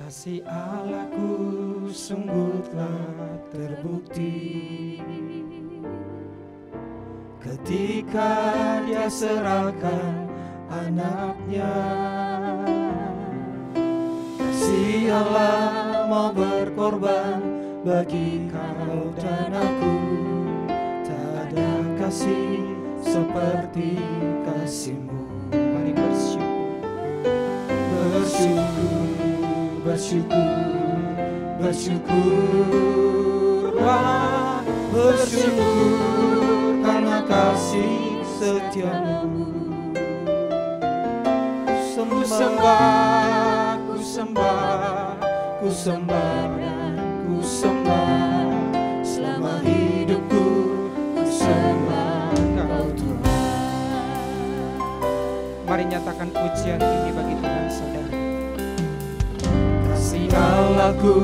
Kasih Allahku sungguh telah terbukti ketika Dia serahkan anaknya. Kasih Allah mau berkorban bagi kau dan aku. Tak ada kasih seperti kasih-Mu. Mari bersyukur, bersyukur, bersyukur, bersyukurlah, bersyukur karena kasih setia-Mu. Ku sembah, ku sembah, ku sembah dan ku sembah, selama hidupku ku sembah Kau Tuhan. Mari nyatakan pujian ini bagi Tuhan saudara. Kasih Allahku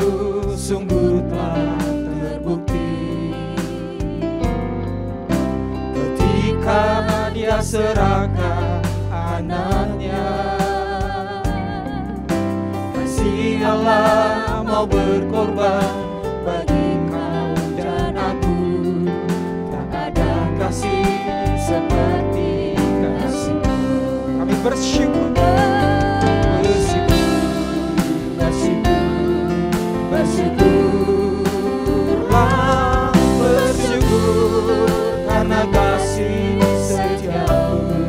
sungguh telah terbukti ketika Dia serahkan anaknya. Kasih Allah mau berkorban bagi kau dan aku. Tak ada kasih seperti kasih-Mu. Kami bersyukur, bersyukurlah, bersyukur karena kasih setia-Mu.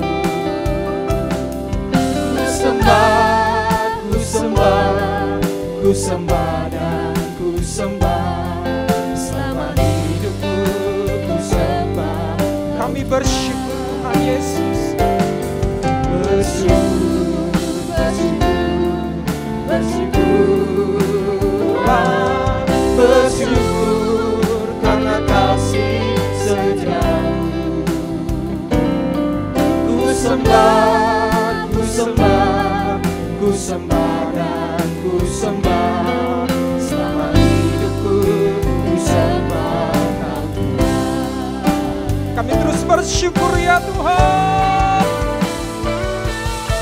Ku sembah, ku sembah, ku sembah dan ku sembah, selama hidupku ku sembah. Kami bersyukur Tuhan Yesus. Bersyukur, bersyukur, bersyukurlah, bersyukur karena kasih setia-Mu. Ku sembah, ku sembah, ku sembah dan ku sembah, selama hidupku ku sembah Kau Tuhan. Kami terus bersyukur ya Tuhan.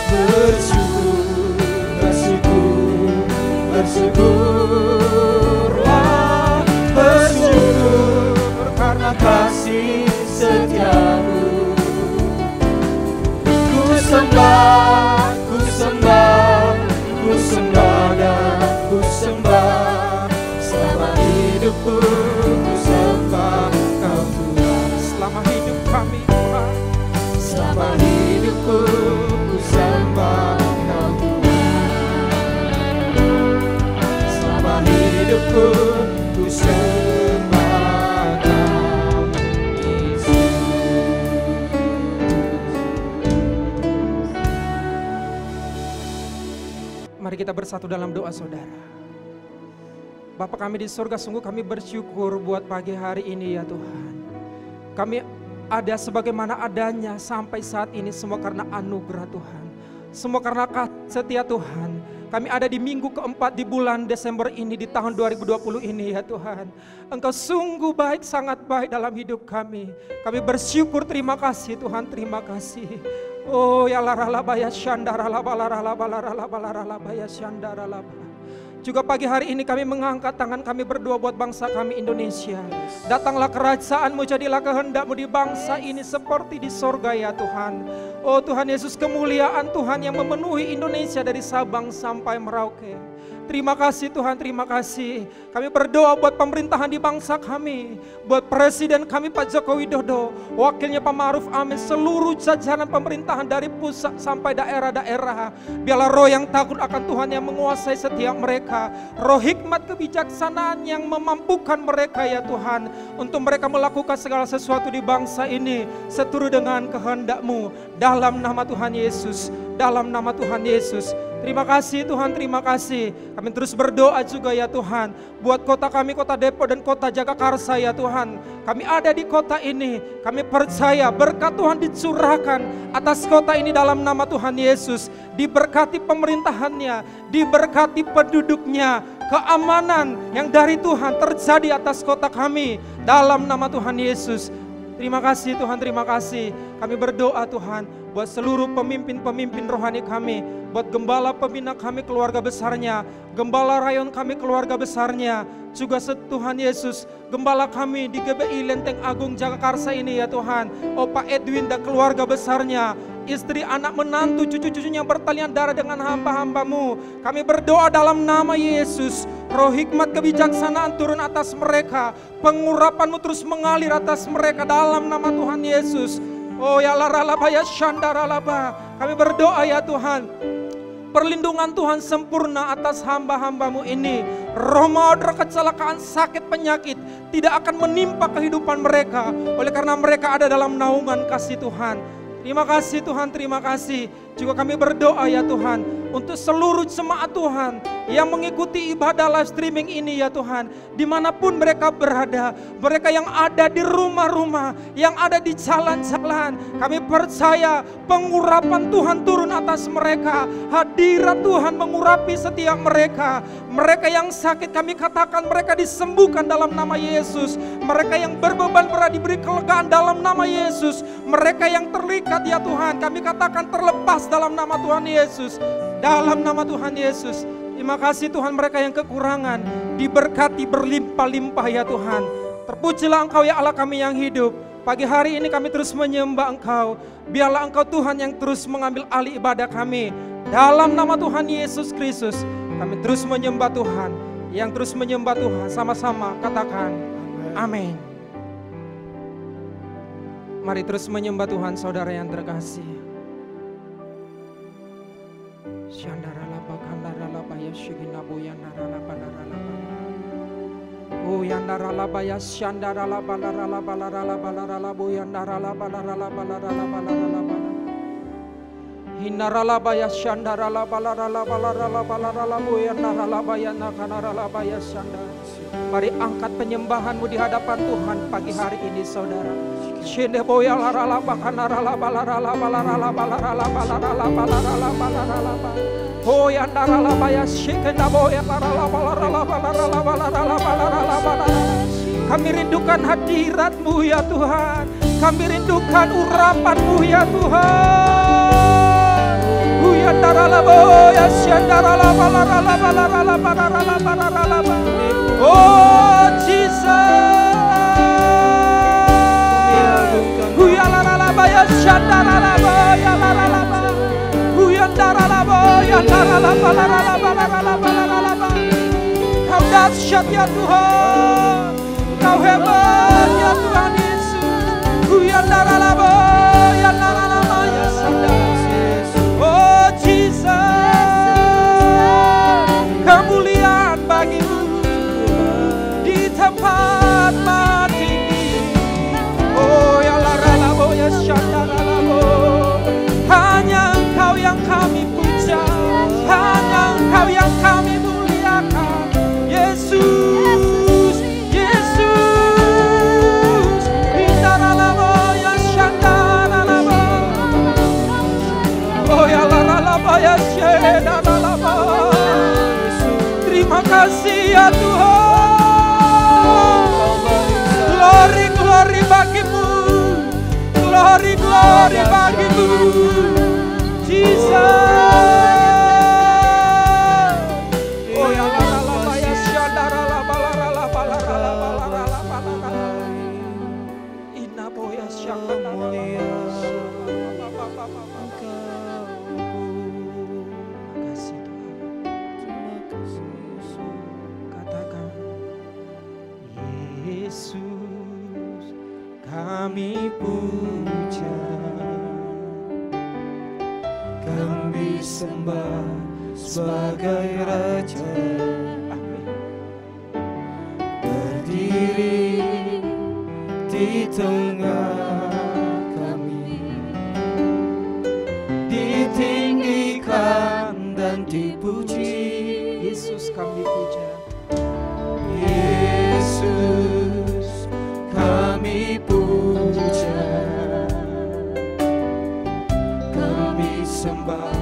Bersyukur, bersyukur, bersyukurlah, bersyukur karena kasih setia-Mu. Ku sembah, ku sembah, ku sembah dan ku sembah, selama hidupku ku sembah Kau Tuhan. Selama hidup kami Tuhan, selama hidupku ku sembah Kau Tuhan. Selama hidupku ku sembah Kau Yesus. Mari kita bersatu dalam doa saudara. Bapa kami di surga, sungguh kami bersyukur buat pagi hari ini ya Tuhan. Kami ada sebagaimana adanya sampai saat ini, semua karena anugerah Tuhan. Semua karena kasih setia Tuhan. Kami ada di minggu keempat di bulan Desember ini, di tahun 2020 ini ya Tuhan. Engkau sungguh baik, sangat baik dalam hidup kami. Kami bersyukur, terima kasih Tuhan, terima kasih. Oh ya laralabaya syandara labalaralabaya syandara laba. Juga pagi hari ini kami mengangkat tangan kami berdoa buat bangsa kami Indonesia. Datanglah kerajaan-Mu, jadilah kehendak-Mu di bangsa ini seperti di sorga ya Tuhan. Oh Tuhan Yesus, kemuliaan Tuhan yang memenuhi Indonesia dari Sabang sampai Merauke. Terima kasih Tuhan, terima kasih. Kami berdoa buat pemerintahan di bangsa kami, buat Presiden kami Pak Joko Widodo, wakilnya Pak Ma'ruf Amin, seluruh jajaran pemerintahan dari pusat sampai daerah-daerah. Biarlah roh yang takut akan Tuhan yang menguasai setiap mereka, roh hikmat kebijaksanaan yang memampukan mereka ya Tuhan, untuk mereka melakukan segala sesuatu di bangsa ini seturut dengan kehendak-Mu. Dalam nama Tuhan Yesus, dalam nama Tuhan Yesus. Terima kasih Tuhan, terima kasih. Kami terus berdoa juga ya Tuhan, buat kota kami, kota Depok dan kota Jagakarsa ya Tuhan. Kami ada di kota ini, kami percaya berkat Tuhan dicurahkan atas kota ini dalam nama Tuhan Yesus. Diberkati pemerintahannya, diberkati penduduknya, keamanan yang dari Tuhan terjadi atas kota kami dalam nama Tuhan Yesus. Terima kasih Tuhan, terima kasih. Kami berdoa Tuhan buat seluruh pemimpin-pemimpin rohani kami, buat gembala pembina kami keluarga besarnya, gembala rayon kami keluarga besarnya, juga Tuhan Yesus, gembala kami di GBI Lenteng Agung Jagakarsa ini ya Tuhan, Pak Edwin dan keluarga besarnya, istri, anak, menantu, cucu-cucunya bertalian darah dengan hamba-hambamu. Kami berdoa dalam nama Yesus, roh hikmat kebijaksanaan turun atas mereka, pengurapan-Mu terus mengalir atas mereka dalam nama Tuhan Yesus. Oh ya laralaba ya shandaralaba. Kami berdoa ya Tuhan, perlindungan Tuhan sempurna atas hamba-hamba-Mu ini. Roh maut, roh kecelakaan, sakit, penyakit tidak akan menimpa kehidupan mereka, oleh karena mereka ada dalam naungan kasih Tuhan. Terima kasih Tuhan, terima kasih. Juga kami berdoa ya Tuhan, untuk seluruh jemaat Tuhan yang mengikuti ibadah live streaming ini ya Tuhan, dimanapun mereka berada, mereka yang ada di rumah-rumah, yang ada di jalan-jalan, kami percaya pengurapan Tuhan turun atas mereka, hadirat Tuhan mengurapi setiap mereka. Mereka yang sakit kami katakan mereka disembuhkan dalam nama Yesus, mereka yang berbeban berat diberi kelegaan dalam nama Yesus, mereka yang terikat ya Tuhan kami katakan terlepas dalam nama Tuhan Yesus, dalam nama Tuhan Yesus. Terima kasih Tuhan, mereka yang kekurangan diberkati berlimpah-limpah ya Tuhan. Terpujilah Engkau ya Allah kami yang hidup. Pagi hari ini kami terus menyembah Engkau. Biarlah Engkau Tuhan yang terus mengambil alih ibadah kami. Dalam nama Tuhan Yesus Kristus kami terus menyembah Tuhan. Yang terus menyembah Tuhan sama-sama katakan amin. Mari terus menyembah Tuhan saudara yang terkasih. Shandaralaba kandaralaba yashiginabu yandaralaba laralaba. Oh yandaralaba yashandaralaba laralaba laralaba laralaba yandaralaba laralaba laralaba laralaba. Hindaralaba yashandaralaba laralaba laralaba laralaba yandaralaba yanakanaralaba yashanda. Mari angkat penyembahanmu di hadapan Tuhan pagi hari ini saudara. Shende boya laralaba kanaralaba laralaba laralaba laralaba laralaba laralaba laralaba. Oh yandaralaba yashikenda boya laralaba laralaba laralaba laralaba laralaba laralaba. Kami rindukan hadirat-Mu ya Tuhan. Kami rindukan urapan-Mu ya Tuhan. Yandaralaba yashandaralaba laralaba laralaba laralaba laralaba. Oh Jesus. Uyalaralaba yashandaralaba yalaralaba. Uyandaralaba yandaralaba laralaba laralaba laralaba. Kau dahsyat ya Tuhan, Kau hebat ya Tuhan Yesus. Uyandaralaba yandaralaba yashandaralaba. Oh Jesus, kemuliaan bagi-Mu di tempat tinggi. Oh ya laralabo ya shandaralabo. Hanya Engkau yang kami puja, hanya Engkau yang kami muliakan. Yesus, Yesus. Hindaralabo ya shandaralabo. Oh ya laralabo ya shandaralabo. Terima kasih ya Tuhan. Glory, glory bagi-Mu. Glory, glory bagi-Mu. Jesus. Oh ya laralaba ya shandaralaba laralaba laralaba laralaba laralaba. Inabo ya shandaralaba. Yesus kami puja, kami sembah sebagai Raja. Berdiri di tengah kami, ditinggikan dan dipuji. Yesus kami puja, Yesus kami puja, kami sembah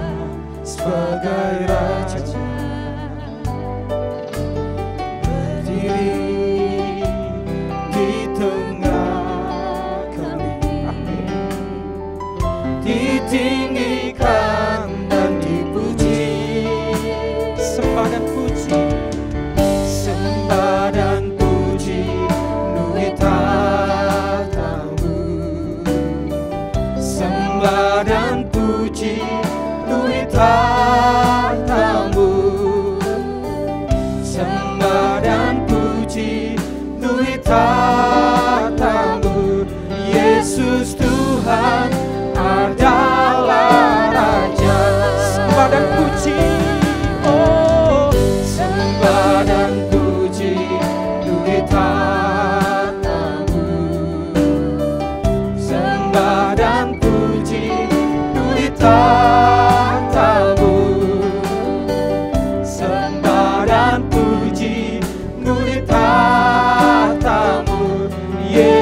sebagai Raja. Berdiri di tengah kami,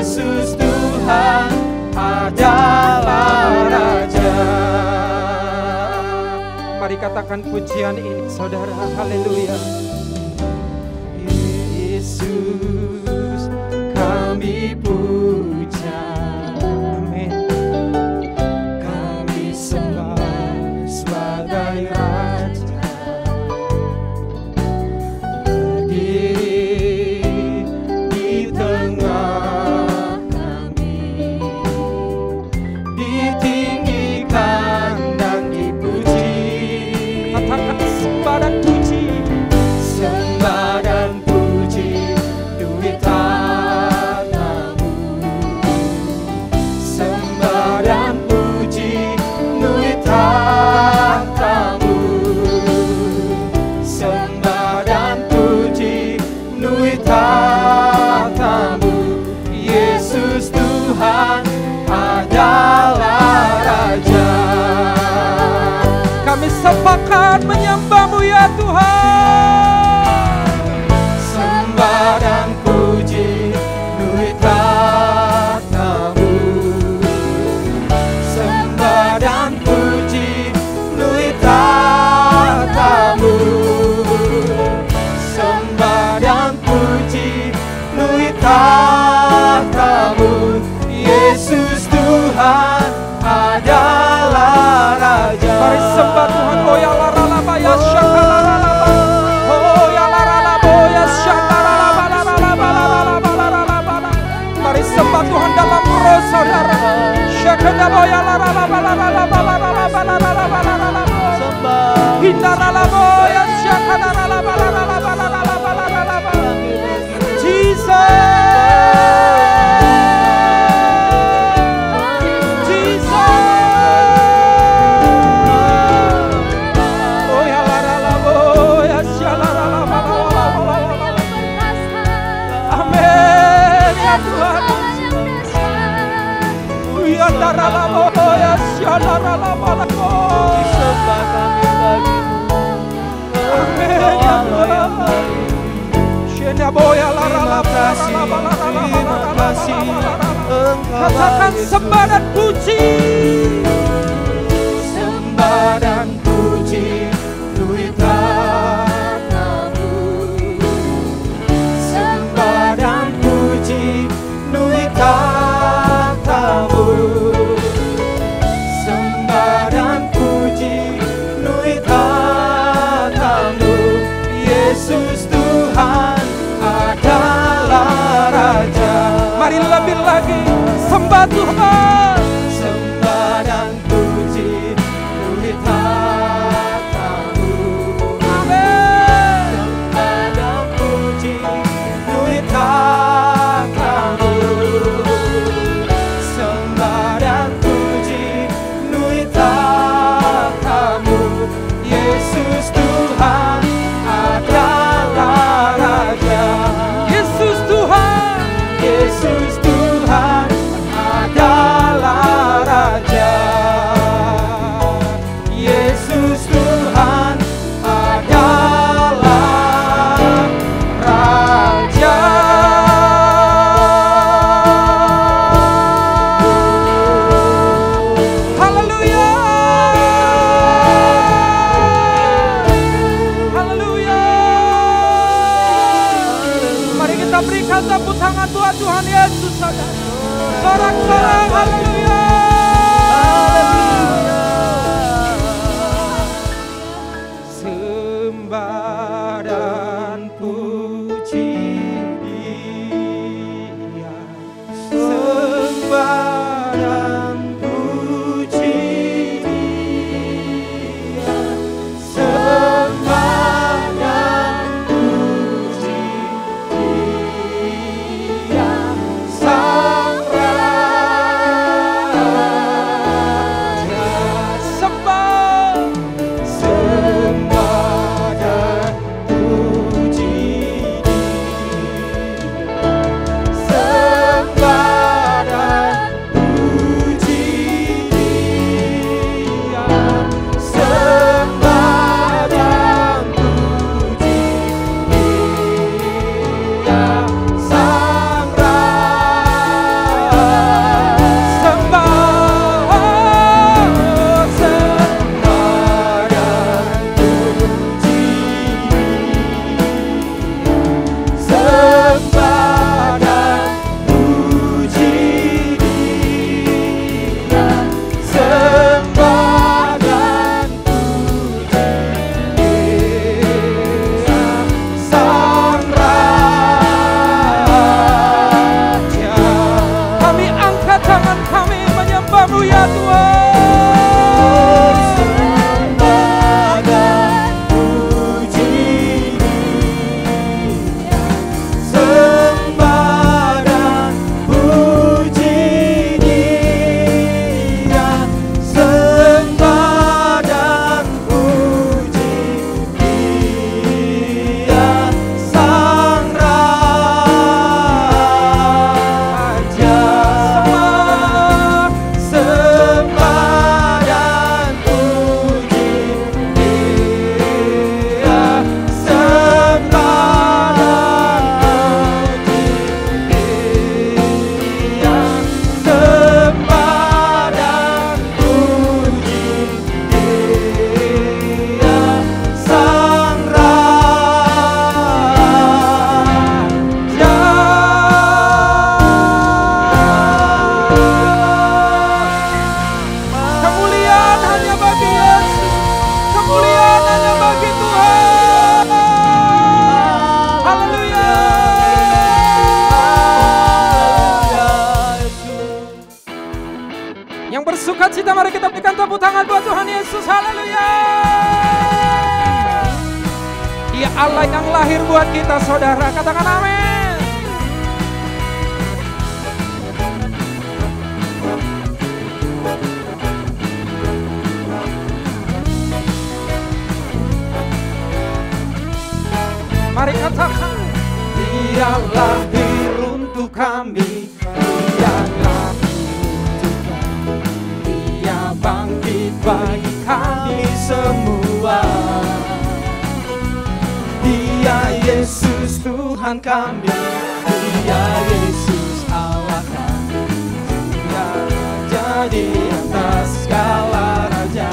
Yesus Tuhan adalah Raja. Mari katakan pujian ini saudara, haleluya. Yesus kami puja, Amin. kami sembah sebagai Raja. Berdiri di tengah kami, ditinggikan dan dipuji. Katakan sembah dan puji. Sembah dan puji duit tatamu. Sembah dan puji duit tatamu. Sembah dan puji duit tatamu. Yesus Tuhan adalah Raja. Kami sepakat menyembah-Mu ya Tuhan. Sembah dan puji duit tatamu. Sembah dan puji duit tatamu. Sembah dan puji duit tatamu. Yesus Tuhan adalah Raja. Mari sembah Tuhan. Oh ya laralaba ya syakaralaba. Oh ya laralaba ya syakaralaba. Mari sembah Tuhan dalam roh saudara. Syakaralaba ya laralaba. Hindaralaba ya syakaralaba. Disembah kami bagimu, Engkau Allah yang baik. Terima kasih, Engkau Katakan Yesus. sembah dan puji. Sembah dan puji duit tatamu. Sembah dan puji duit tatamu. Sembah dan puji duit tatamu. Yesus Tuhan adalah Raja. Mari lebih lagi sembah Tuhan. Sembah dan puji duit tatamu. Amin. Sembah dan puji duit tatamu. Sembah dan puji duit tatamu. Yesus Tuhan adalah Raja. Yesus Tuhan. Yesus Tuhan adalah Raja. Yesus Tuhan adalah Raja. Haleluya. Haleluya. Mari kita berikan tepuk tangan buat Tuhan Yesus saudara. Sorak-sorak haleluya. Sembah dan puji Dia. Sembah dan puji Dia. Sembah dan puji Dia. Sang Raja. Bersukacita, mari kita berikan tepuk tangan buat Tuhan Yesus. Haleluya. Dia Allah yang lahir buat kita, saudara. Katakan amin. Mari katakan, Dia lahir untuk kami, Dia lahir bangkit bagi kami semua. Dia Yesus Tuhan kami, Dia Yesus Allah kami, Dia Raja di atas segala raja.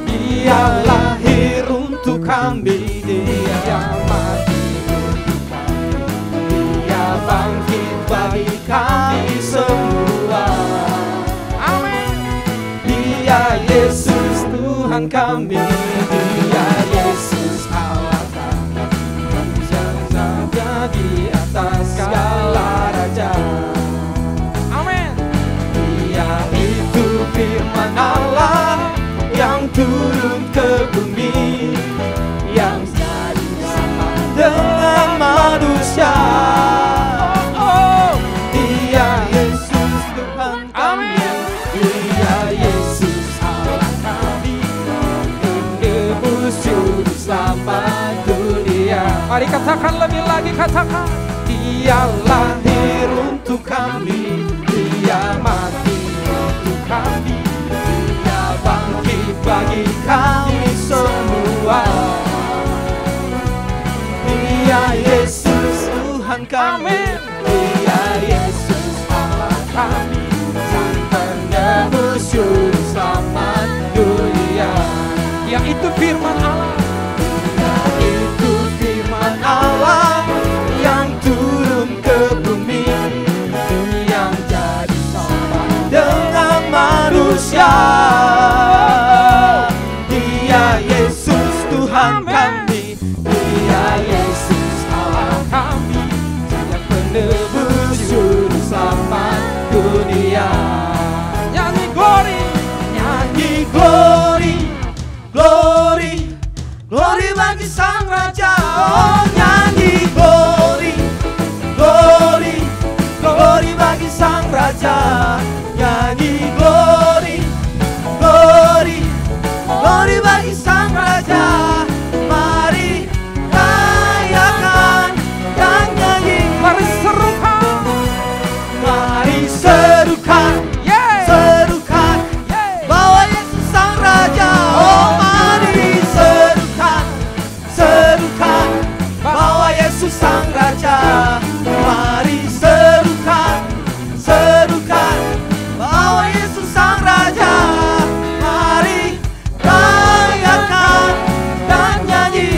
Dia lahir untuk kami, Dia mati untuk kami, Dia bangkit bagi kami semua. Dia Yesus Tuhan kami, Dia Yesus Allah kami, Raja di atas segala raja. amin. Dia itu firman Allah yang turun ke bumi, yang jadi sama dengan manusia. Dia Yesus Tuhan kami, Dia Yesus Juru selamat dunia. Mari katakan lebih lagi, katakan. Dia lahir untuk kami, Dia mati untuk kami, Dia bangkit bagi kami semua. Dia Yesus Tuhan kami, Dia Yesus Allah kami, Sang Penebus Juru selamat dunia. Yaitu firman Allah, yaitu firman Allah yang turun ke bumi, yang jadi sama dengan manusia. Dia Yesus Tuhan kami, Dia Yesus Allah kami, Sang Penebus Juru selamat dunia. nyanyi glory, Nyanyi glory, glory, glory bagi Sang Raja. Oh, nyanyi glory, glory, glory bagi Sang Raja. Nyanyi glory, glory, glory bagi Sang Raja. Mari rayakan dan nyanyi. mari serukan, Mari serukan, yeah, serukan, yeah. bahwa Yesus Sang Raja. Oh, mari serukan, serukan, bahwa Yesus Sang Raja. Mari serukan, serukan, bahwa Yesus Sang Raja. Mari rayakan dan nyanyi.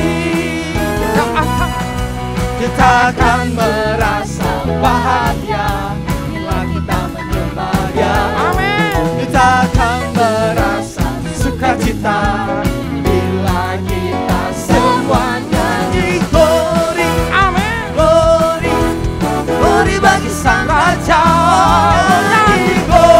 Kita akan merasa bahagia bila kita menyembah Dia. Amin. Kita akan merasa sukacita bila kita semua nyanyi glory, Amin. glory, glory bagi Sang Raja. Nyanyi glory,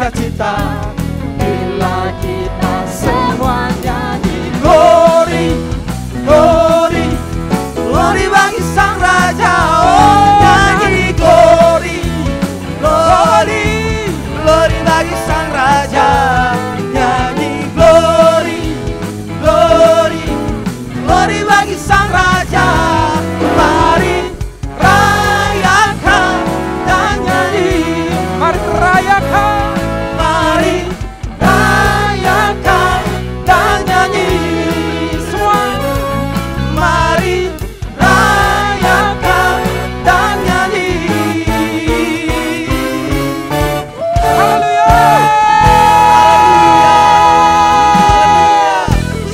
sukacita bila kita semua nyanyi. Glory, glory, glory bagi Sang Raja. Oh, nyanyi glory, glory, glory bagi Sang Raja. Nyanyi glory, glory, glory bagi Sang Raja. Mari rayakan dan nyanyi. Mari rayakan. Mari rayakan dan nyanyi. Semua. Mari rayakan dan nyanyi. Haleluya.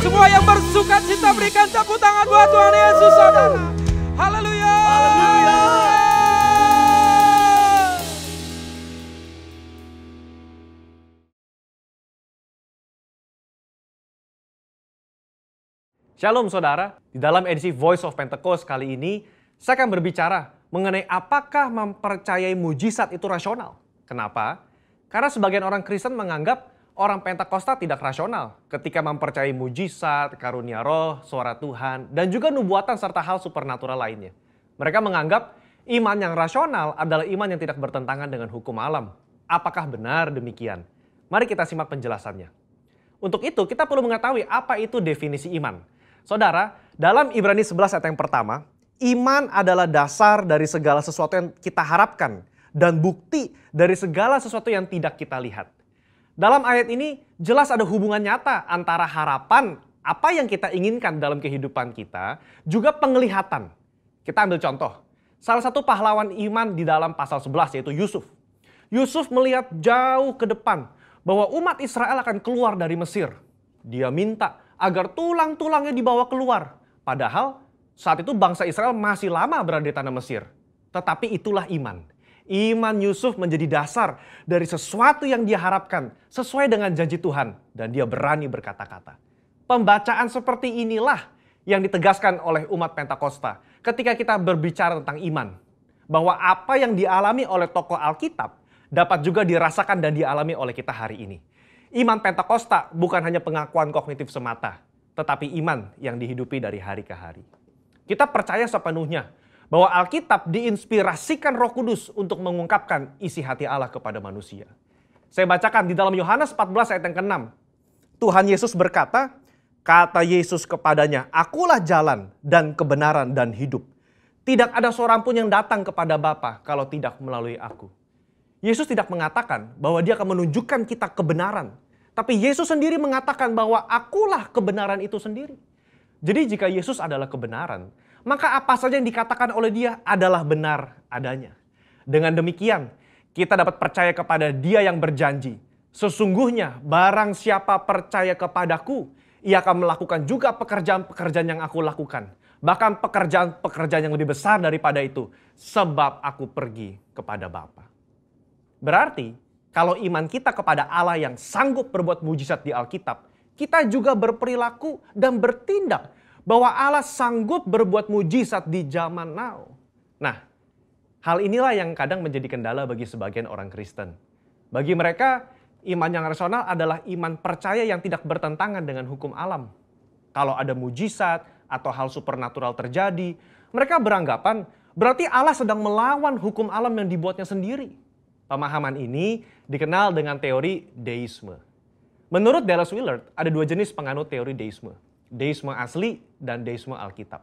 Semua yang bersuka cita berikan tepuk tangan buat Tuhan Yesus, saudara. Haleluya. Haleluya. Shalom saudara, di dalam edisi Voice of Pentecost kali ini, saya akan berbicara mengenai apakah mempercayai mujizat itu rasional. Kenapa? Karena sebagian orang Kristen menganggap orang Pentakosta tidak rasional ketika mempercayai mujizat, karunia roh, suara Tuhan, dan juga nubuatan serta hal supernatural lainnya. Mereka menganggap iman yang rasional adalah iman yang tidak bertentangan dengan hukum alam. Apakah benar demikian? Mari kita simak penjelasannya. Untuk itu, kita perlu mengetahui apa itu definisi iman. Saudara, dalam Ibrani 11 ayat yang pertama, iman adalah dasar dari segala sesuatu yang kita harapkan dan bukti dari segala sesuatu yang tidak kita lihat. Dalam ayat ini jelas ada hubungan nyata antara harapan apa yang kita inginkan dalam kehidupan kita, juga penglihatan. Kita ambil contoh, salah satu pahlawan iman di dalam pasal 11 yaitu Yusuf. Yusuf melihat jauh ke depan bahwa umat Israel akan keluar dari Mesir. Dia minta agar tulang-tulangnya dibawa keluar. Padahal saat itu bangsa Israel masih lama berada di tanah Mesir. Tetapi itulah iman. Iman Yusuf menjadi dasar dari sesuatu yang dia harapkan sesuai dengan janji Tuhan. Dan dia berani berkata-kata. Pembacaan seperti inilah yang ditegaskan oleh umat Pentakosta ketika kita berbicara tentang iman. Bahwa apa yang dialami oleh tokoh Alkitab dapat juga dirasakan dan dialami oleh kita hari ini. Iman Pentakosta bukan hanya pengakuan kognitif semata, tetapi iman yang dihidupi dari hari ke hari. Kita percaya sepenuhnya bahwa Alkitab diinspirasikan Roh Kudus untuk mengungkapkan isi hati Allah kepada manusia. Saya bacakan di dalam Yohanes 14 ayat yang ke-6. Tuhan Yesus berkata, kata Yesus kepadanya, akulah jalan dan kebenaran dan hidup. Tidak ada seorang pun yang datang kepada Bapa kalau tidak melalui aku. Yesus tidak mengatakan bahwa dia akan menunjukkan kita kebenaran. Tapi Yesus sendiri mengatakan bahwa akulah kebenaran itu sendiri. Jadi jika Yesus adalah kebenaran, maka apa saja yang dikatakan oleh dia adalah benar adanya. Dengan demikian, kita dapat percaya kepada dia yang berjanji. Sesungguhnya barang siapa percaya kepadaku, ia akan melakukan juga pekerjaan-pekerjaan yang aku lakukan. Bahkan pekerjaan-pekerjaan yang lebih besar daripada itu. Sebab aku pergi kepada Bapa. Berarti, kalau iman kita kepada Allah yang sanggup berbuat mujizat di Alkitab, kita juga berperilaku dan bertindak bahwa Allah sanggup berbuat mujizat di zaman now. Nah, hal inilah yang kadang menjadi kendala bagi sebagian orang Kristen. Bagi mereka, iman yang rasional adalah iman percaya yang tidak bertentangan dengan hukum alam. Kalau ada mujizat atau hal supernatural terjadi, mereka beranggapan berarti Allah sedang melawan hukum alam yang dibuatnya sendiri. Pemahaman ini dikenal dengan teori deisme. Menurut Dallas Willard, ada dua jenis penganut teori deisme. Deisme asli dan deisme Alkitab.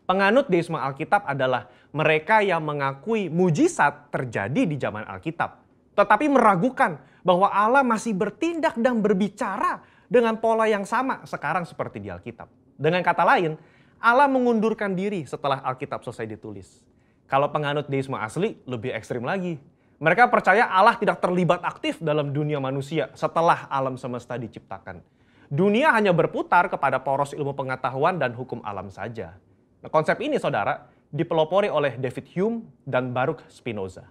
Penganut deisme Alkitab adalah mereka yang mengakui mujizat terjadi di zaman Alkitab. Tetapi meragukan bahwa Allah masih bertindak dan berbicara dengan pola yang sama sekarang seperti di Alkitab. Dengan kata lain, Allah mengundurkan diri setelah Alkitab selesai ditulis. Kalau penganut deisme asli, lebih ekstrim lagi. Mereka percaya Allah tidak terlibat aktif dalam dunia manusia setelah alam semesta diciptakan. Dunia hanya berputar kepada poros ilmu pengetahuan dan hukum alam saja. Nah, konsep ini, saudara, dipelopori oleh David Hume dan Baruch Spinoza.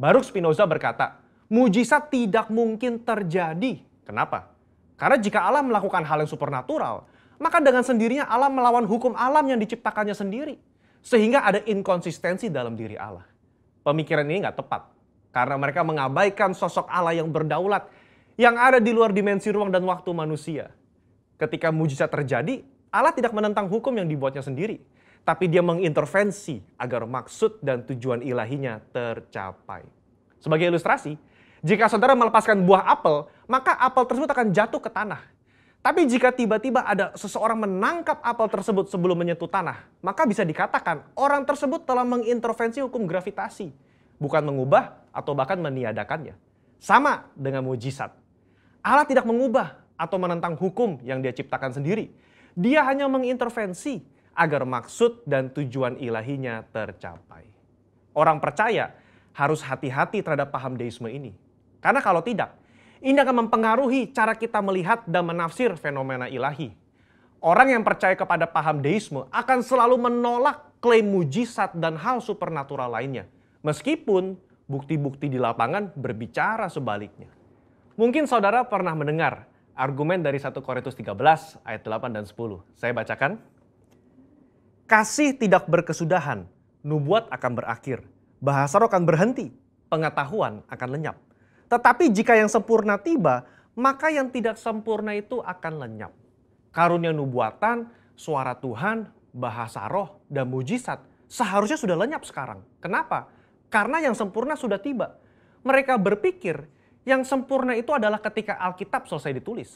Baruch Spinoza berkata, mujizat tidak mungkin terjadi. Kenapa? Karena jika Allah melakukan hal yang supernatural, maka dengan sendirinya Allah melawan hukum alam yang diciptakannya sendiri. Sehingga ada inkonsistensi dalam diri Allah. Pemikiran ini nggak tepat. Karena mereka mengabaikan sosok Allah yang berdaulat, yang ada di luar dimensi ruang dan waktu manusia. Ketika mujizat terjadi, Allah tidak menentang hukum yang dibuatnya sendiri, tapi dia mengintervensi agar maksud dan tujuan ilahinya tercapai. Sebagai ilustrasi, jika saudara melepaskan buah apel, maka apel tersebut akan jatuh ke tanah. Tapi jika tiba-tiba ada seseorang menangkap apel tersebut sebelum menyentuh tanah, maka bisa dikatakan orang tersebut telah mengintervensi hukum gravitasi, bukan mengubah atau bahkan meniadakannya. Sama dengan mujizat. Allah tidak mengubah atau menentang hukum yang dia ciptakan sendiri. Dia hanya mengintervensi agar maksud dan tujuan ilahinya tercapai. Orang percaya harus hati-hati terhadap paham deisme ini. Karena kalau tidak, ini akan mempengaruhi cara kita melihat dan menafsir fenomena ilahi. Orang yang percaya kepada paham deisme akan selalu menolak klaim mujizat dan hal supernatural lainnya. Meskipun bukti-bukti di lapangan berbicara sebaliknya. Mungkin saudara pernah mendengar argumen dari 1 Korintus 13 ayat 8 dan 10. Saya bacakan. Kasih tidak berkesudahan, nubuat akan berakhir, bahasa roh akan berhenti, pengetahuan akan lenyap. Tetapi jika yang sempurna tiba, maka yang tidak sempurna itu akan lenyap. Karunia nubuatan, suara Tuhan, bahasa roh, dan mujizat seharusnya sudah lenyap sekarang. Kenapa? Karena yang sempurna sudah tiba. Mereka berpikir yang sempurna itu adalah ketika Alkitab selesai ditulis.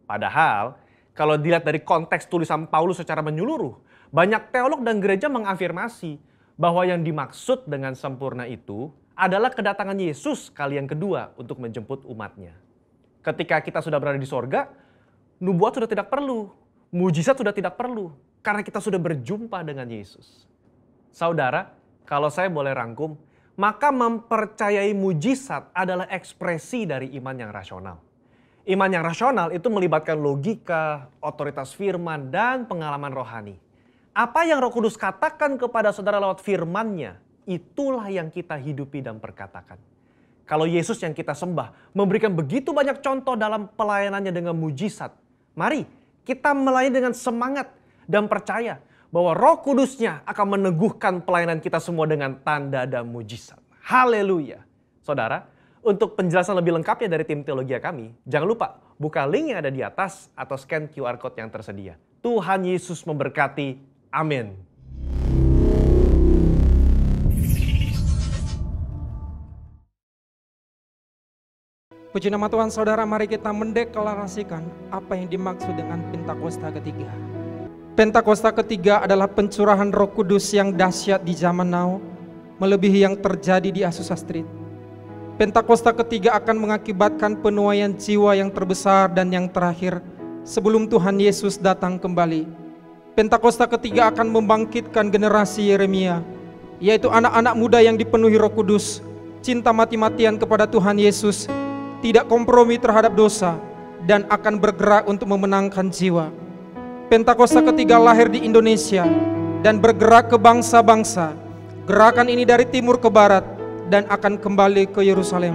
Padahal kalau dilihat dari konteks tulisan Paulus secara menyeluruh, banyak teolog dan gereja mengafirmasi bahwa yang dimaksud dengan sempurna itu adalah kedatangan Yesus kali yang kedua untuk menjemput umatnya. Ketika kita sudah berada di sorga, nubuat sudah tidak perlu, mujizat sudah tidak perlu, karena kita sudah berjumpa dengan Yesus. Saudara, kalau saya boleh rangkum, maka mempercayai mujizat adalah ekspresi dari iman yang rasional. Iman yang rasional itu melibatkan logika, otoritas firman, dan pengalaman rohani. Apa yang Roh Kudus katakan kepada saudara lewat firman-Nya, itulah yang kita hidupi dan perkatakan. Kalau Yesus yang kita sembah memberikan begitu banyak contoh dalam pelayanannya dengan mujizat, mari kita melayani dengan semangat dan percaya bahwa Roh Kudus-Nya akan meneguhkan pelayanan kita semua dengan tanda dan mujizat. Haleluya. Saudara, untuk penjelasan lebih lengkapnya dari tim teologi kami, jangan lupa buka link yang ada di atas atau scan QR Code yang tersedia. Tuhan Yesus memberkati. Amin. Puji nama Tuhan, saudara, mari kita mendeklarasikan apa yang dimaksud dengan Pentakosta ketiga. Pentakosta ketiga adalah pencurahan Roh Kudus yang dahsyat di zaman now, melebihi yang terjadi di Azusa Street. Pentakosta ketiga akan mengakibatkan penuaian jiwa yang terbesar dan yang terakhir sebelum Tuhan Yesus datang kembali. Pentakosta ketiga akan membangkitkan generasi Yeremia, yaitu anak-anak muda yang dipenuhi Roh Kudus, cinta mati-matian kepada Tuhan Yesus, tidak kompromi terhadap dosa, dan akan bergerak untuk memenangkan jiwa. Pentakosta ketiga lahir di Indonesia dan bergerak ke bangsa-bangsa. Gerakan ini dari timur ke barat dan akan kembali ke Yerusalem.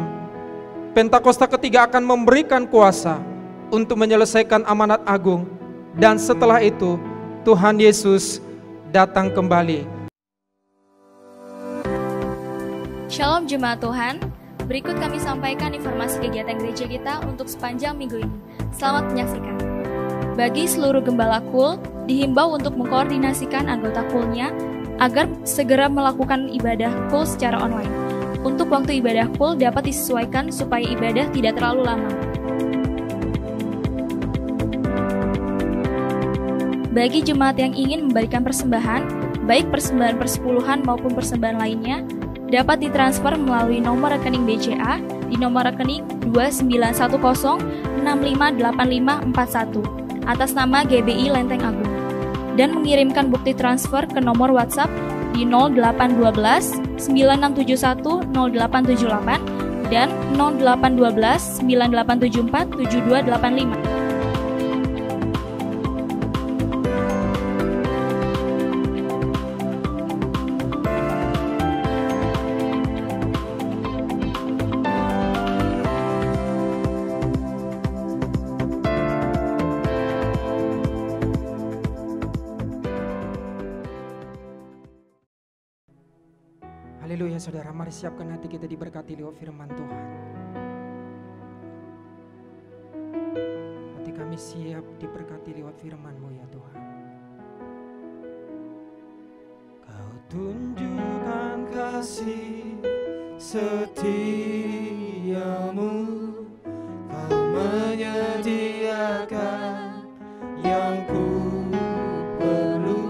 Pentakosta ketiga akan memberikan kuasa untuk menyelesaikan amanat agung, dan setelah itu Tuhan Yesus datang kembali. Shalom jemaat Tuhan, berikut kami sampaikan informasi kegiatan gereja kita untuk sepanjang minggu ini. Selamat menyaksikan. Bagi seluruh gembala KUL, dihimbau untuk mengkoordinasikan anggota KUL-nya agar segera melakukan ibadah KUL secara online. Untuk waktu ibadah KUL dapat disesuaikan supaya ibadah tidak terlalu lama. Bagi jemaat yang ingin memberikan persembahan, baik persembahan persepuluhan maupun persembahan lainnya, dapat ditransfer melalui nomor rekening BCA di nomor rekening 2910658541 atas nama GBI Lenteng Agung, dan mengirimkan bukti transfer ke nomor WhatsApp di 0812 9671 0878 dan 0812 9874 7285. Haleluya Selanjutnya saudara, mari siapkan hati kita diberkati lewat firman Tuhan. Hati kami siap diberkati lewat firman-Mu ya Tuhan. Kau tunjukkan kasih setiamu, Kau menyediakan yang ku perlu.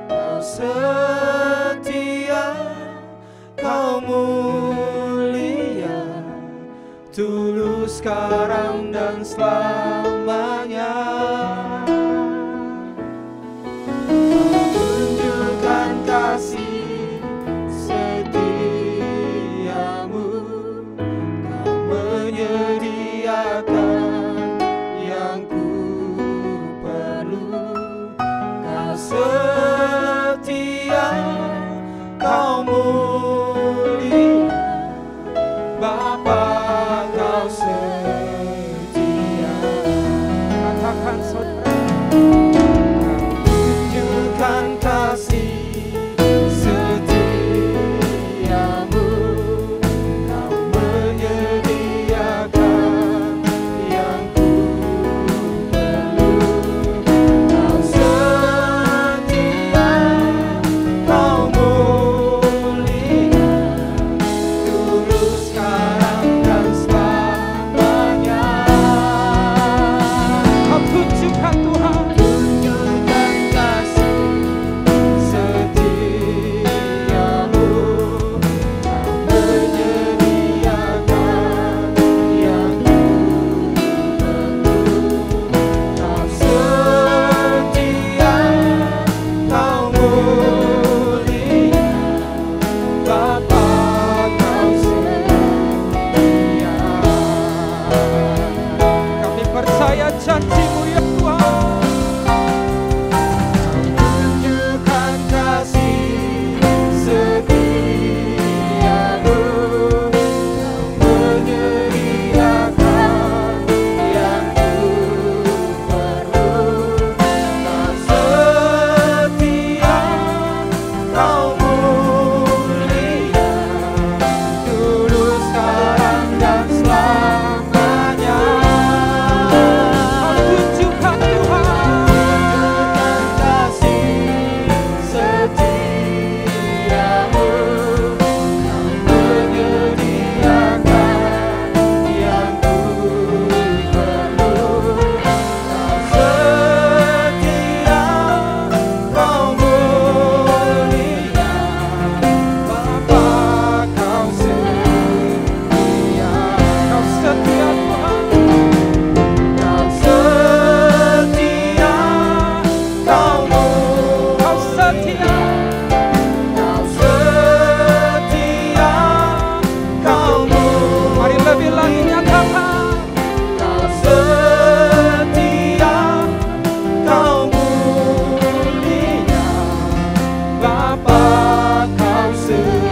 Kau setia, Kau mulia, tulus sekarang dan selamanya. Tunjukkan kasih setiamu, Kau menyediakan yang ku perlu. Kau setia, Kau mulia, Bapa Kau setia. Katakan saudara, Tunjukkan kasih setiamu, Kau menyediakan yang ku perlu. Kau setia, Kau mulia, tulus sekarang dan selamanya. Kau tunjukkan Tuhan. Tunjukkan kasih setiamu, Kau menyediakan yang ku perlu. Kau setia, Kau mulia, Bapa Kau setia. Kami percaya janji-Mu ya Tuhan. Tunjukkan kasih setiamu, Kau menyediakan yang ku perlu. Kau setia, Kau mulia, tulus sekarang dan selamanya. Kau tunjukkan Tuhan. Tunjukkan kasih setiamu, Kau menyediakan yang ku perlu. Kau setia, Kau mulia, Bapa Kau setia. Kau setia Tuhan. Kau setia, Kau mulia. Kau setia. Kau setia, Kau mulia. Mari lebih lagi nyatakan. Kau setia, Kau mulia, Bapa Kau setia.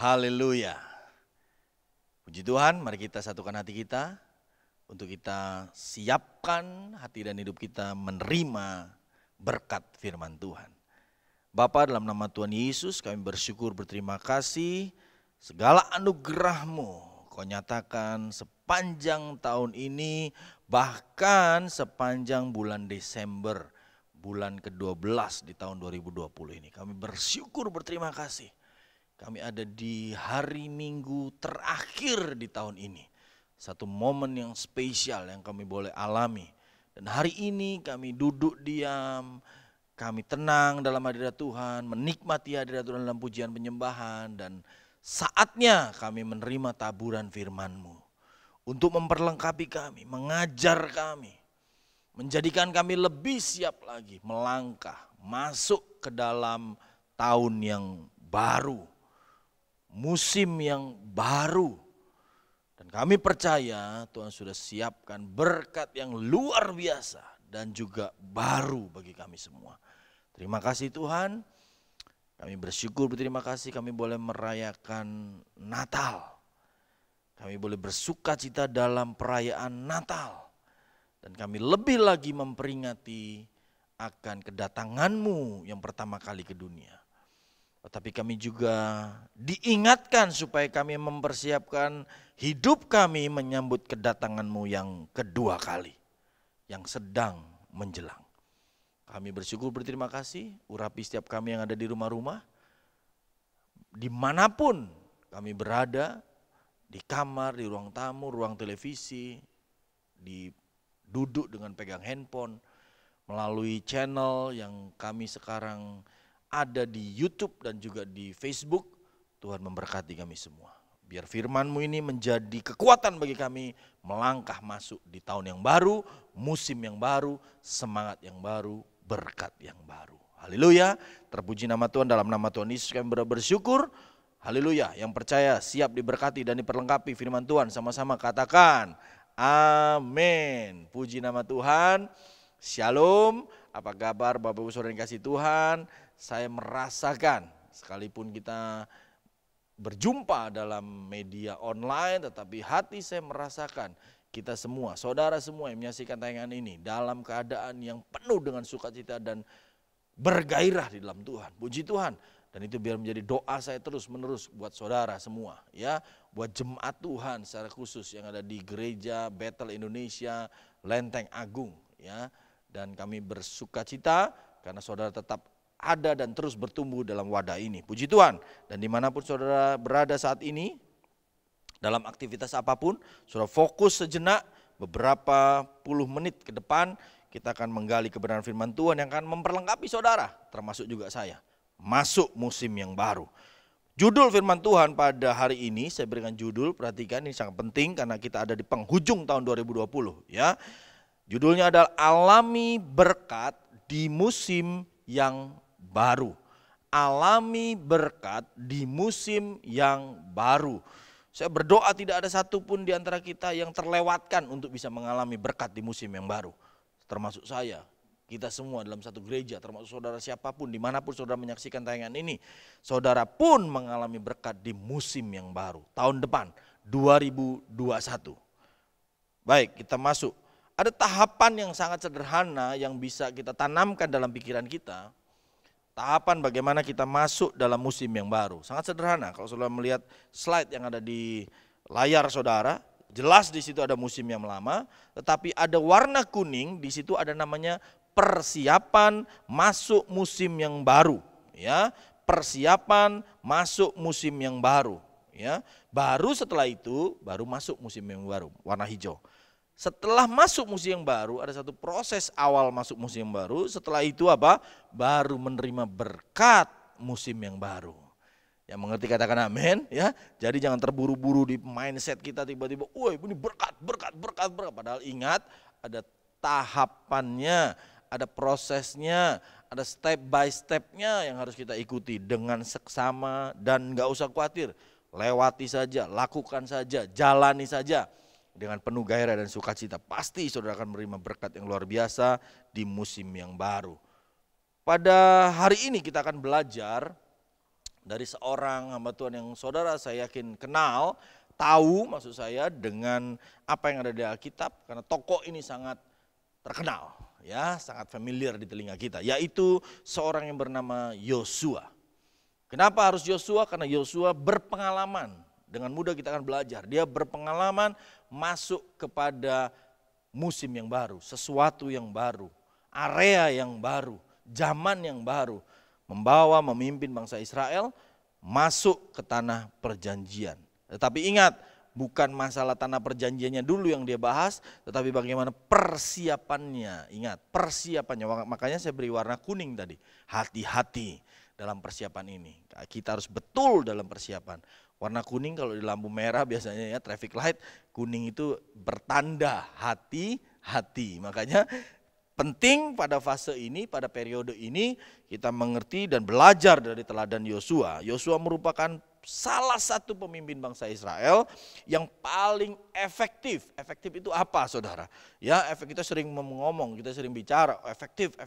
Haleluya. Puji Tuhan, mari kita satukan hati kita untuk kita siapkan hati dan hidup kita menerima berkat firman Tuhan. Bapa, dalam nama Tuhan Yesus kami bersyukur berterima kasih segala anugerah-Mu Kau nyatakan sepanjang tahun ini, bahkan sepanjang bulan Desember, bulan ke-12 di tahun 2020 ini. Kami bersyukur berterima kasih. Kami ada di hari Minggu terakhir di tahun ini. Satu momen yang spesial yang kami boleh alami. Dan hari ini kami duduk diam, kami tenang dalam hadirat Tuhan, menikmati hadirat Tuhan dalam pujian penyembahan. Dan saatnya kami menerima taburan firman-Mu untuk memperlengkapi kami, mengajar kami, menjadikan kami lebih siap lagi melangkah, masuk ke dalam tahun yang baru, musim yang baru. Dan kami percaya Tuhan sudah siapkan berkat yang luar biasa dan juga baru bagi kami semua. Terima kasih Tuhan. Kami bersyukur, berterima kasih kami boleh merayakan Natal. Kami boleh bersuka cita dalam perayaan Natal. Dan kami lebih lagi memperingati akan kedatangan-Mu yang pertama kali ke dunia. Tetapi kami juga diingatkan supaya kami mempersiapkan hidup kami menyambut kedatangan-Mu yang kedua kali, yang sedang menjelang. Kami bersyukur, berterima kasih, urapi setiap kami yang ada di rumah-rumah, dimanapun kami berada, di kamar, di ruang tamu, ruang televisi, di duduk dengan pegang handphone, melalui channel yang kami sekarang ada di YouTube dan juga di Facebook. Tuhan memberkati kami semua. Biar firman-Mu ini menjadi kekuatan bagi kami melangkah masuk di tahun yang baru, musim yang baru, semangat yang baru, berkat yang baru. Haleluya, terpuji nama Tuhan, dalam nama Tuhan Yesus kami bersyukur. Haleluya, yang percaya siap diberkati dan diperlengkapi firman Tuhan, sama-sama katakan amin. Puji nama Tuhan. Shalom, apa kabar Bapak Ibu Saudara yang kasih Tuhan? Saya merasakan sekalipun kita berjumpa dalam media online, tetapi hati saya merasakan kita semua, saudara semua yang menyaksikan tayangan ini dalam keadaan yang penuh dengan sukacita dan bergairah di dalam Tuhan. Puji Tuhan. Dan itu biar menjadi doa saya terus menerus buat saudara semua, ya, buat jemaat Tuhan secara khusus yang ada di gereja Bethel Indonesia Lenteng Agung, ya. Dan kami bersukacita karena saudara tetap ada dan terus bertumbuh dalam wadah ini. Puji Tuhan. Dan dimanapun saudara berada saat ini, dalam aktivitas apapun, saudara fokus sejenak beberapa puluh menit ke depan, kita akan menggali kebenaran firman Tuhan yang akan memperlengkapi saudara, termasuk juga saya. Masuk musim yang baru. Judul firman Tuhan pada hari ini, saya berikan judul, perhatikan ini sangat penting karena kita ada di penghujung tahun 2020, ya. Judulnya adalah alami berkat di musim yang baru. Alami berkat di musim yang baru. Saya berdoa tidak ada satupun di antara kita yang terlewatkan untuk bisa mengalami berkat di musim yang baru. Termasuk saya. Kita semua dalam satu gereja, termasuk saudara siapapun, dimanapun saudara menyaksikan tayangan ini, saudara pun mengalami berkat di musim yang baru, tahun depan, 2021. Baik, kita masuk. Ada tahapan yang sangat sederhana yang bisa kita tanamkan dalam pikiran kita. Tahapan bagaimana kita masuk dalam musim yang baru. Sangat sederhana, kalau saudara melihat slide yang ada di layar saudara, jelas di situ ada musim yang lama, tetapi ada warna kuning, di situ ada namanya persiapan masuk musim yang baru, ya. Persiapan masuk musim yang baru, ya. Baru setelah itu baru masuk musim yang baru, warna hijau. Setelah masuk musim yang baru ada satu proses awal masuk musim yang baru, setelah itu apa? Baru menerima berkat musim yang baru. Yang mengerti katakan amin, ya. Jadi jangan terburu-buru di mindset kita tiba-tiba, woi ini berkat. Padahal ingat ada tahapannya, ada prosesnya, ada step by stepnya yang harus kita ikuti dengan seksama dan gak usah khawatir. Lewati saja, lakukan saja, jalani saja dengan penuh gairah dan sukacita. Pasti saudara akan menerima berkat yang luar biasa di musim yang baru. Pada hari ini kita akan belajar dari seorang hamba Tuhan yang saudara saya yakin kenal, tahu maksud saya dengan apa yang ada di Alkitab, karena tokoh ini sangat terkenal, ya, sangat familiar di telinga kita, yaitu seorang yang bernama Yosua. Kenapa harus Yosua? Karena Yosua berpengalaman. Dengan mudah kita akan belajar. Dia berpengalaman masuk kepada musim yang baru, sesuatu yang baru, area yang baru, zaman yang baru, membawa, memimpin bangsa Israel masuk ke tanah perjanjian. Tetapi ingat, bukan masalah tanah perjanjiannya dulu yang dia bahas, tetapi bagaimana persiapannya. Ingat, persiapannya. Makanya saya beri warna kuning tadi. Hati-hati dalam persiapan ini. Kita harus betul dalam persiapan. Warna kuning kalau di lampu merah biasanya ya traffic light, kuning itu bertanda hati-hati. Makanya penting pada fase ini, pada periode ini kita mengerti dan belajar dari teladan Yosua. Yosua merupakan salah satu pemimpin bangsa Israel yang paling efektif. Efektif itu apa saudara? Ya, kita sering ngomong, kita sering bicara efektif.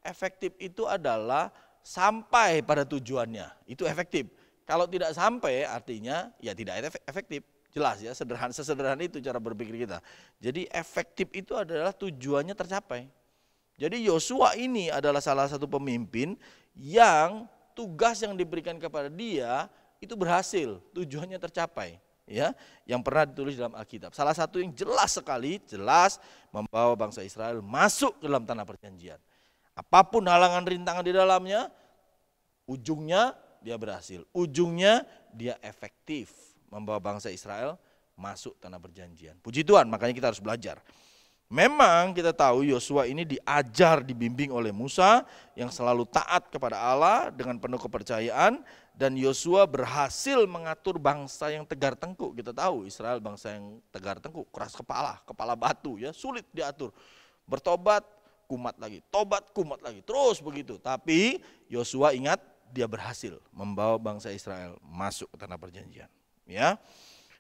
Efektif itu adalah sampai pada tujuannya, itu efektif. Kalau tidak sampai artinya ya tidak efektif. Jelas ya, sesederhana itu cara berpikir kita. Jadi efektif itu adalah tujuannya tercapai. Jadi Yosua ini adalah salah satu pemimpin yang tugas yang diberikan kepada dia itu berhasil, tujuannya tercapai. Ya, yang pernah ditulis dalam Alkitab. Salah satu yang jelas sekali, jelas membawa bangsa Israel masuk ke dalam tanah perjanjian. Apapun halangan rintangan di dalamnya, ujungnya dia berhasil. Ujungnya dia efektif membawa bangsa Israel masuk tanah perjanjian. Puji Tuhan, makanya kita harus belajar. Memang kita tahu Yosua ini diajar, dibimbing oleh Musa yang selalu taat kepada Allah dengan penuh kepercayaan, dan Yosua berhasil mengatur bangsa yang tegar tengkuk. Kita tahu Israel bangsa yang tegar tengkuk, keras kepala, kepala batu ya, sulit diatur. Bertobat, kumat lagi, tobat, kumat lagi, terus begitu. Tapi Yosua ingat, dia berhasil membawa bangsa Israel masuk ke tanah perjanjian, ya.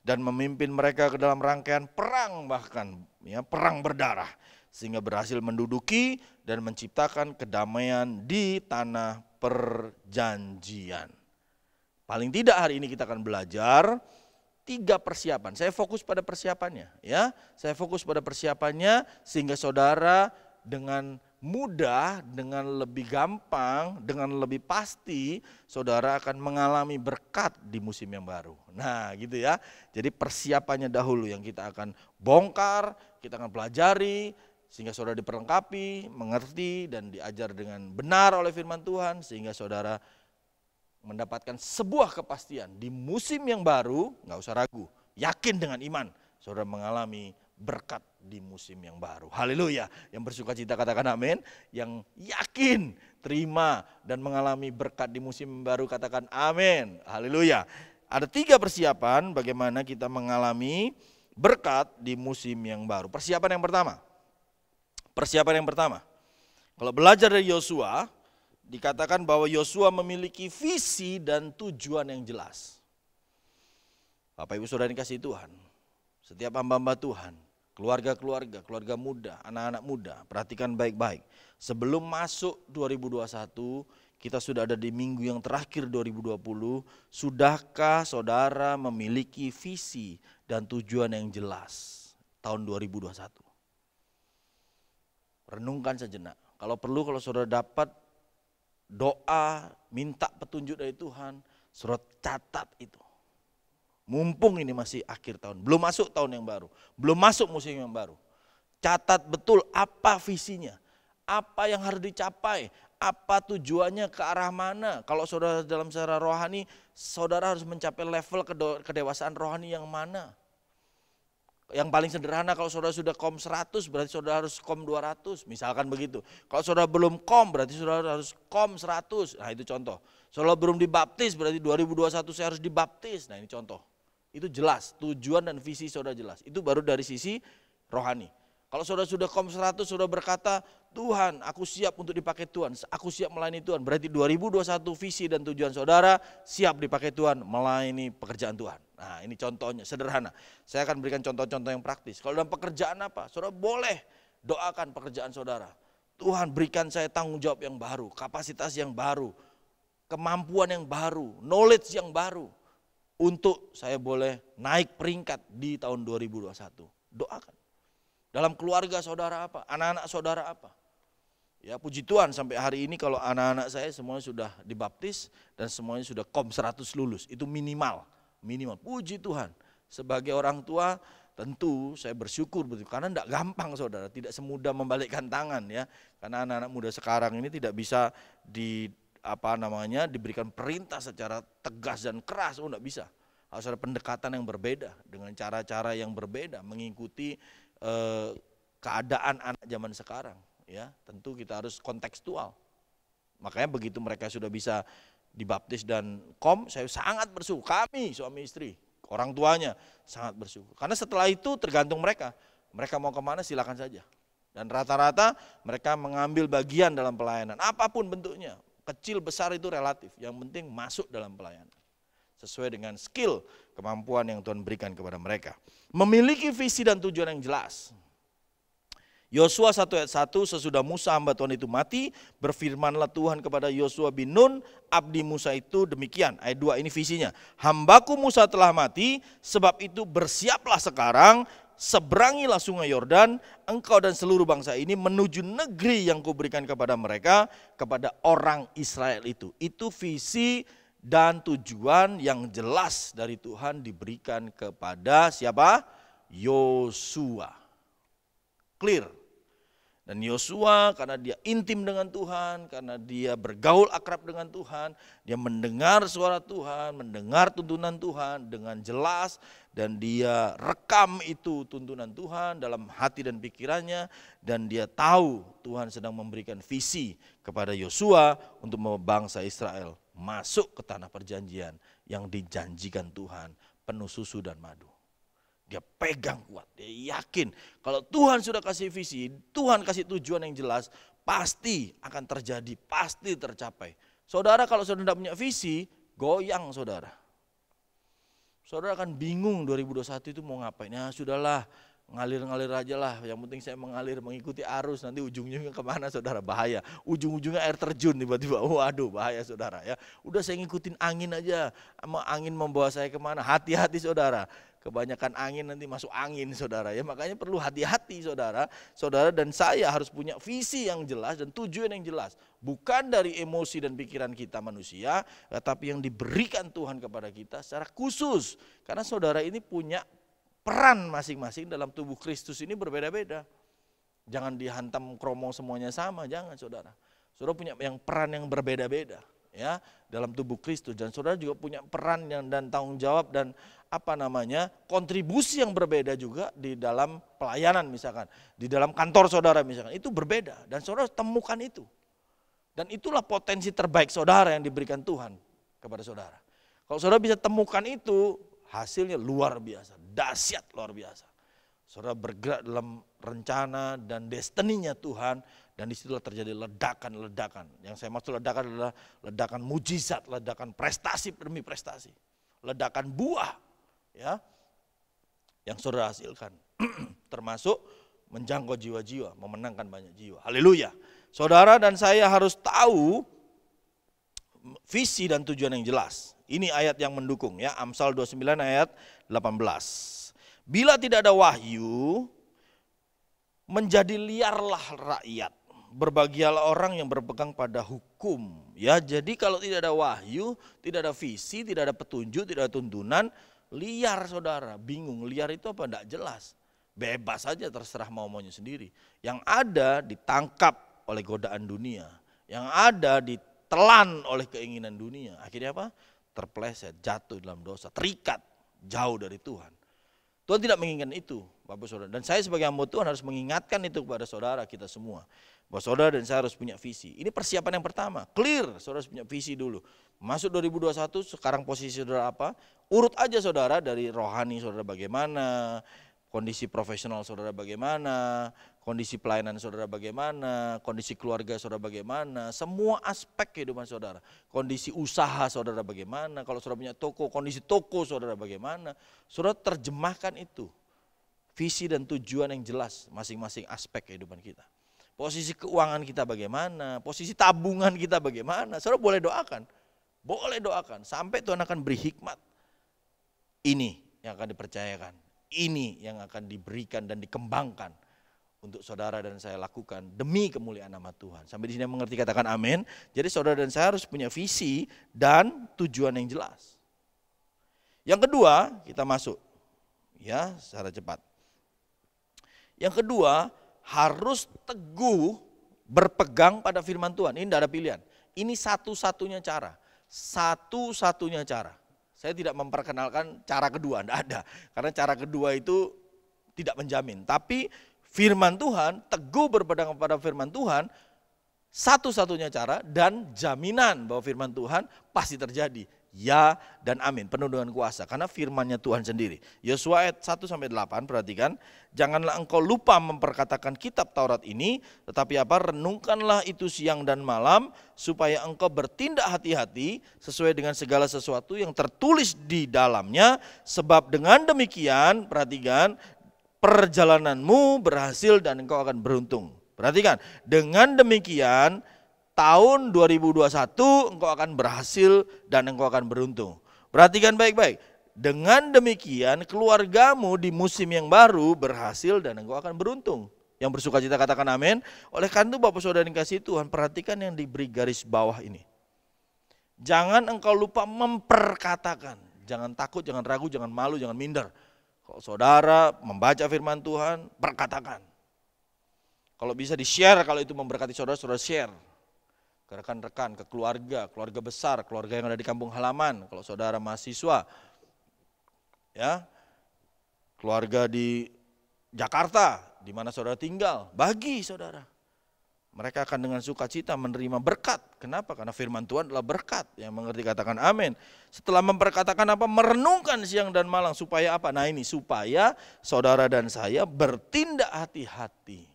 Dan memimpin mereka ke dalam rangkaian perang, bahkan ya, perang berdarah, sehingga berhasil menduduki dan menciptakan kedamaian di tanah perjanjian. Paling tidak hari ini kita akan belajar 3 persiapan. Saya fokus pada persiapannya, ya. Saya fokus pada persiapannya sehingga saudara dengan mudah, dengan lebih gampang, dengan lebih pasti saudara akan mengalami berkat di musim yang baru. Nah gitu ya, jadi persiapannya dahulu yang kita akan bongkar, kita akan pelajari sehingga saudara diperlengkapi, mengerti dan diajar dengan benar oleh firman Tuhan sehingga saudara mendapatkan sebuah kepastian di musim yang baru. Nggak usah ragu, yakin dengan iman saudara mengalami berkat di musim yang baru. Haleluya. Yang bersuka cita katakan amin. Yang yakin terima dan mengalami berkat di musim yang baru katakan amin. Haleluya. Ada 3 persiapan bagaimana kita mengalami berkat di musim yang baru. Persiapan yang pertama. Kalau belajar dari Yosua, dikatakan bahwa Yosua memiliki visi dan tujuan yang jelas. Bapak Ibu Saudara dikasihi Tuhan, setiap hamba-hamba Tuhan, keluarga-keluarga, keluarga muda, anak-anak muda, perhatikan baik-baik. Sebelum masuk 2021, kita sudah ada di minggu yang terakhir 2020, sudahkah saudara memiliki visi dan tujuan yang jelas tahun 2021? Renungkan sejenak. Kalau perlu, kalau saudara dapat doa, minta petunjuk dari Tuhan, saudara catat itu. Mumpung ini masih akhir tahun, belum masuk tahun yang baru, belum masuk musim yang baru. Catat betul apa visinya, apa yang harus dicapai, apa tujuannya, ke arah mana. Kalau saudara dalam secara rohani, saudara harus mencapai level kedewasaan rohani yang mana. Yang paling sederhana, kalau saudara sudah kom 100 berarti saudara harus kom 200, misalkan begitu. Kalau saudara belum kom berarti saudara harus kom 100, nah itu contoh. Saudara belum dibaptis berarti 2021 saya harus dibaptis, nah ini contoh. Itu jelas, tujuan dan visi saudara jelas. Itu baru dari sisi rohani. Kalau saudara sudah kom 100, saudara berkata, Tuhan aku siap untuk dipakai Tuhan, aku siap melayani Tuhan. Berarti 2021 visi dan tujuan saudara siap dipakai Tuhan, melayani pekerjaan Tuhan. Nah ini contohnya, sederhana. Saya akan berikan contoh-contoh yang praktis. Kalau dalam pekerjaan apa? Saudara boleh doakan pekerjaan saudara. Tuhan berikan saya tanggung jawab yang baru, kapasitas yang baru, kemampuan yang baru, knowledge yang baru. Untuk saya boleh naik peringkat di tahun 2021. Doakan. Dalam keluarga saudara apa? Anak-anak saudara apa? Ya puji Tuhan sampai hari ini kalau anak-anak saya semuanya sudah dibaptis dan semuanya sudah kom 100 lulus. Itu minimal. Puji Tuhan. Sebagai orang tua tentu saya bersyukur betul. Karena tidak gampang saudara. Tidak semudah membalikkan tangan ya. Karena anak-anak muda sekarang ini tidak bisa diberikan perintah secara tegas dan keras, enggak bisa. Harus ada pendekatan yang berbeda dengan cara-cara yang berbeda mengikuti keadaan anak zaman sekarang, ya. Tentu kita harus kontekstual. Makanya begitu mereka sudah bisa dibaptis dan kom, saya sangat bersyukur. Kami suami istri, orang tuanya sangat bersyukur. Karena setelah itu tergantung mereka mau kemana silakan saja. Dan rata-rata mereka mengambil bagian dalam pelayanan, apapun bentuknya. Kecil besar itu relatif, yang penting masuk dalam pelayanan. Sesuai dengan skill, kemampuan yang Tuhan berikan kepada mereka. Memiliki visi dan tujuan yang jelas. Yosua 1 ayat 1, sesudah Musa hamba Tuhan itu mati, berfirmanlah Tuhan kepada Yosua bin Nun, abdi Musa itu demikian. Ayat 2 ini visinya. Hambaku Musa telah mati, sebab itu bersiaplah sekarang, seberangilah sungai Yordan, engkau dan seluruh bangsa ini menuju negeri yang kuberikan kepada mereka, kepada orang Israel itu. Itu visi dan tujuan yang jelas dari Tuhan diberikan kepada siapa? Yosua. Clear. Dan Yosua karena dia intim dengan Tuhan, karena dia bergaul akrab dengan Tuhan, dia mendengar suara Tuhan, mendengar tuntunan Tuhan dengan jelas, dan dia rekam itu tuntunan Tuhan dalam hati dan pikirannya, dan dia tahu Tuhan sedang memberikan visi kepada Yosua untuk membawa bangsa Israel masuk ke tanah perjanjian yang dijanjikan Tuhan, penuh susu dan madu. Dia pegang kuat, dia yakin kalau Tuhan sudah kasih visi, Tuhan kasih tujuan yang jelas, pasti akan terjadi, pasti tercapai. Saudara kalau saudara tidak punya visi, goyang saudara. Saudara akan bingung 2021 itu mau ngapain. Ya sudahlah, ngalir-ngalir aja lah, yang penting saya mengalir, mengikuti arus, nanti ujung-ujungnya kemana saudara, bahaya. Ujung-ujungnya air terjun tiba-tiba, waduh bahaya saudara ya. Udah saya ngikutin angin aja, angin membawa saya kemana, hati-hati saudara. Kebanyakan angin nanti masuk angin saudara ya, makanya perlu hati-hati saudara. Saudara dan saya harus punya visi yang jelas dan tujuan yang jelas. Bukan dari emosi dan pikiran kita manusia, tetapi yang diberikan Tuhan kepada kita secara khusus. Karena saudara ini punya peran masing-masing dalam tubuh Kristus ini berbeda-beda. Jangan dihantam kromo semuanya sama, jangan saudara. Saudara punya yang peran yang berbeda-beda ya dalam tubuh Kristus, dan saudara juga punya peran yang dan tanggung jawab dan kontribusi yang berbeda juga di dalam pelayanan misalkan, di dalam kantor saudara misalkan, itu berbeda dan saudara temukan itu. Dan itulah potensi terbaik saudara yang diberikan Tuhan kepada saudara. Kalau saudara bisa temukan itu, hasilnya luar biasa, dahsyat luar biasa. Saudara bergerak dalam rencana dan destininya Tuhan, dan disitulah terjadi ledakan-ledakan. Yang saya maksud ledakan adalah ledakan mujizat, ledakan prestasi demi prestasi, ledakan buah ya yang saudara hasilkan, termasuk menjangkau jiwa-jiwa, memenangkan banyak jiwa. Haleluya. Saudara dan saya harus tahu visi dan tujuan yang jelas. Ini ayat yang mendukung ya, Amsal 29 ayat 18. Bila tidak ada wahyu, menjadi liarlah rakyat. Berbahagialah orang yang berpegang pada hukum. Ya, jadi kalau tidak ada wahyu, tidak ada visi, tidak ada petunjuk, tidak ada tuntunan, liar saudara, bingung. Liar itu apa? Tidak jelas. Bebas saja, terserah mau-maunya sendiri. Yang ada ditangkap oleh godaan dunia. Yang ada ditelan oleh keinginan dunia. Akhirnya apa? Terpleset, jatuh dalam dosa, terikat jauh dari Tuhan. Tuhan tidak menginginkan itu, Bapak Saudara. Dan saya sebagai hamba Tuhan harus mengingatkan itu kepada saudara kita semua. Bahwa saudara dan saya harus punya visi. Ini persiapan yang pertama, clear, saudara harus punya visi dulu. Masuk 2021, sekarang posisi saudara apa? Urut aja saudara, dari rohani saudara bagaimana, kondisi profesional saudara bagaimana, kondisi pelayanan saudara bagaimana, kondisi keluarga saudara bagaimana, semua aspek kehidupan saudara. Kondisi usaha saudara bagaimana, kalau saudara punya toko, kondisi toko saudara bagaimana. Saudara terjemahkan itu, visi dan tujuan yang jelas masing-masing aspek kehidupan kita. Posisi keuangan kita bagaimana, posisi tabungan kita bagaimana, saudara boleh doakan sampai Tuhan akan beri hikmat. Ini yang akan dipercayakan, ini yang akan diberikan dan dikembangkan untuk saudara dan saya lakukan demi kemuliaan nama Tuhan. Sampai di sini mengerti, katakan amin. Jadi saudara dan saya harus punya visi dan tujuan yang jelas. Yang kedua, kita masuk ya secara cepat. Yang kedua, harus teguh berpegang pada firman Tuhan. Ini tidak ada pilihan. Ini satu-satunya cara. Satu-satunya cara. Saya tidak memperkenalkan cara kedua, tidak ada. Karena cara kedua itu tidak menjamin. Tapi firman Tuhan, teguh berpegang pada firman Tuhan, satu-satunya cara dan jaminan bahwa firman Tuhan pasti terjadi. Ya dan amin, penuh dengan kuasa, karena firmannya Tuhan sendiri. Yosua ayat 1-8, perhatikan. Janganlah engkau lupa memperkatakan kitab Taurat ini, tetapi renungkanlah itu siang dan malam, supaya engkau bertindak hati-hati sesuai dengan segala sesuatu yang tertulis di dalamnya. Sebab dengan demikian, perhatikan, perjalananmu berhasil dan engkau akan beruntung. Perhatikan, dengan demikian tahun 2021 engkau akan berhasil dan engkau akan beruntung. Perhatikan baik-baik, dengan demikian keluargamu di musim yang baru berhasil dan engkau akan beruntung. Yang bersuka cita katakan amin. Oleh karena itu Bapak Saudara yang dikasihi Tuhan, perhatikan yang diberi garis bawah ini. Jangan engkau lupa memperkatakan. Jangan takut, jangan ragu, jangan malu, jangan minder. Kalau saudara membaca firman Tuhan, perkatakan. Kalau bisa di-share, kalau itu memberkati saudara, saudara share. Ke rekan-rekan, ke keluarga, keluarga besar, keluarga yang ada di kampung halaman. Kalau saudara mahasiswa, ya, keluarga di Jakarta, di mana saudara tinggal, bagi saudara. Mereka akan dengan sukacita menerima berkat. Kenapa? Karena firman Tuhan adalah berkat. Yang mengerti katakan amin. Setelah memperkatakan apa? Merenungkan siang dan malam. Supaya apa? Nah ini, supaya saudara dan saya bertindak hati-hati.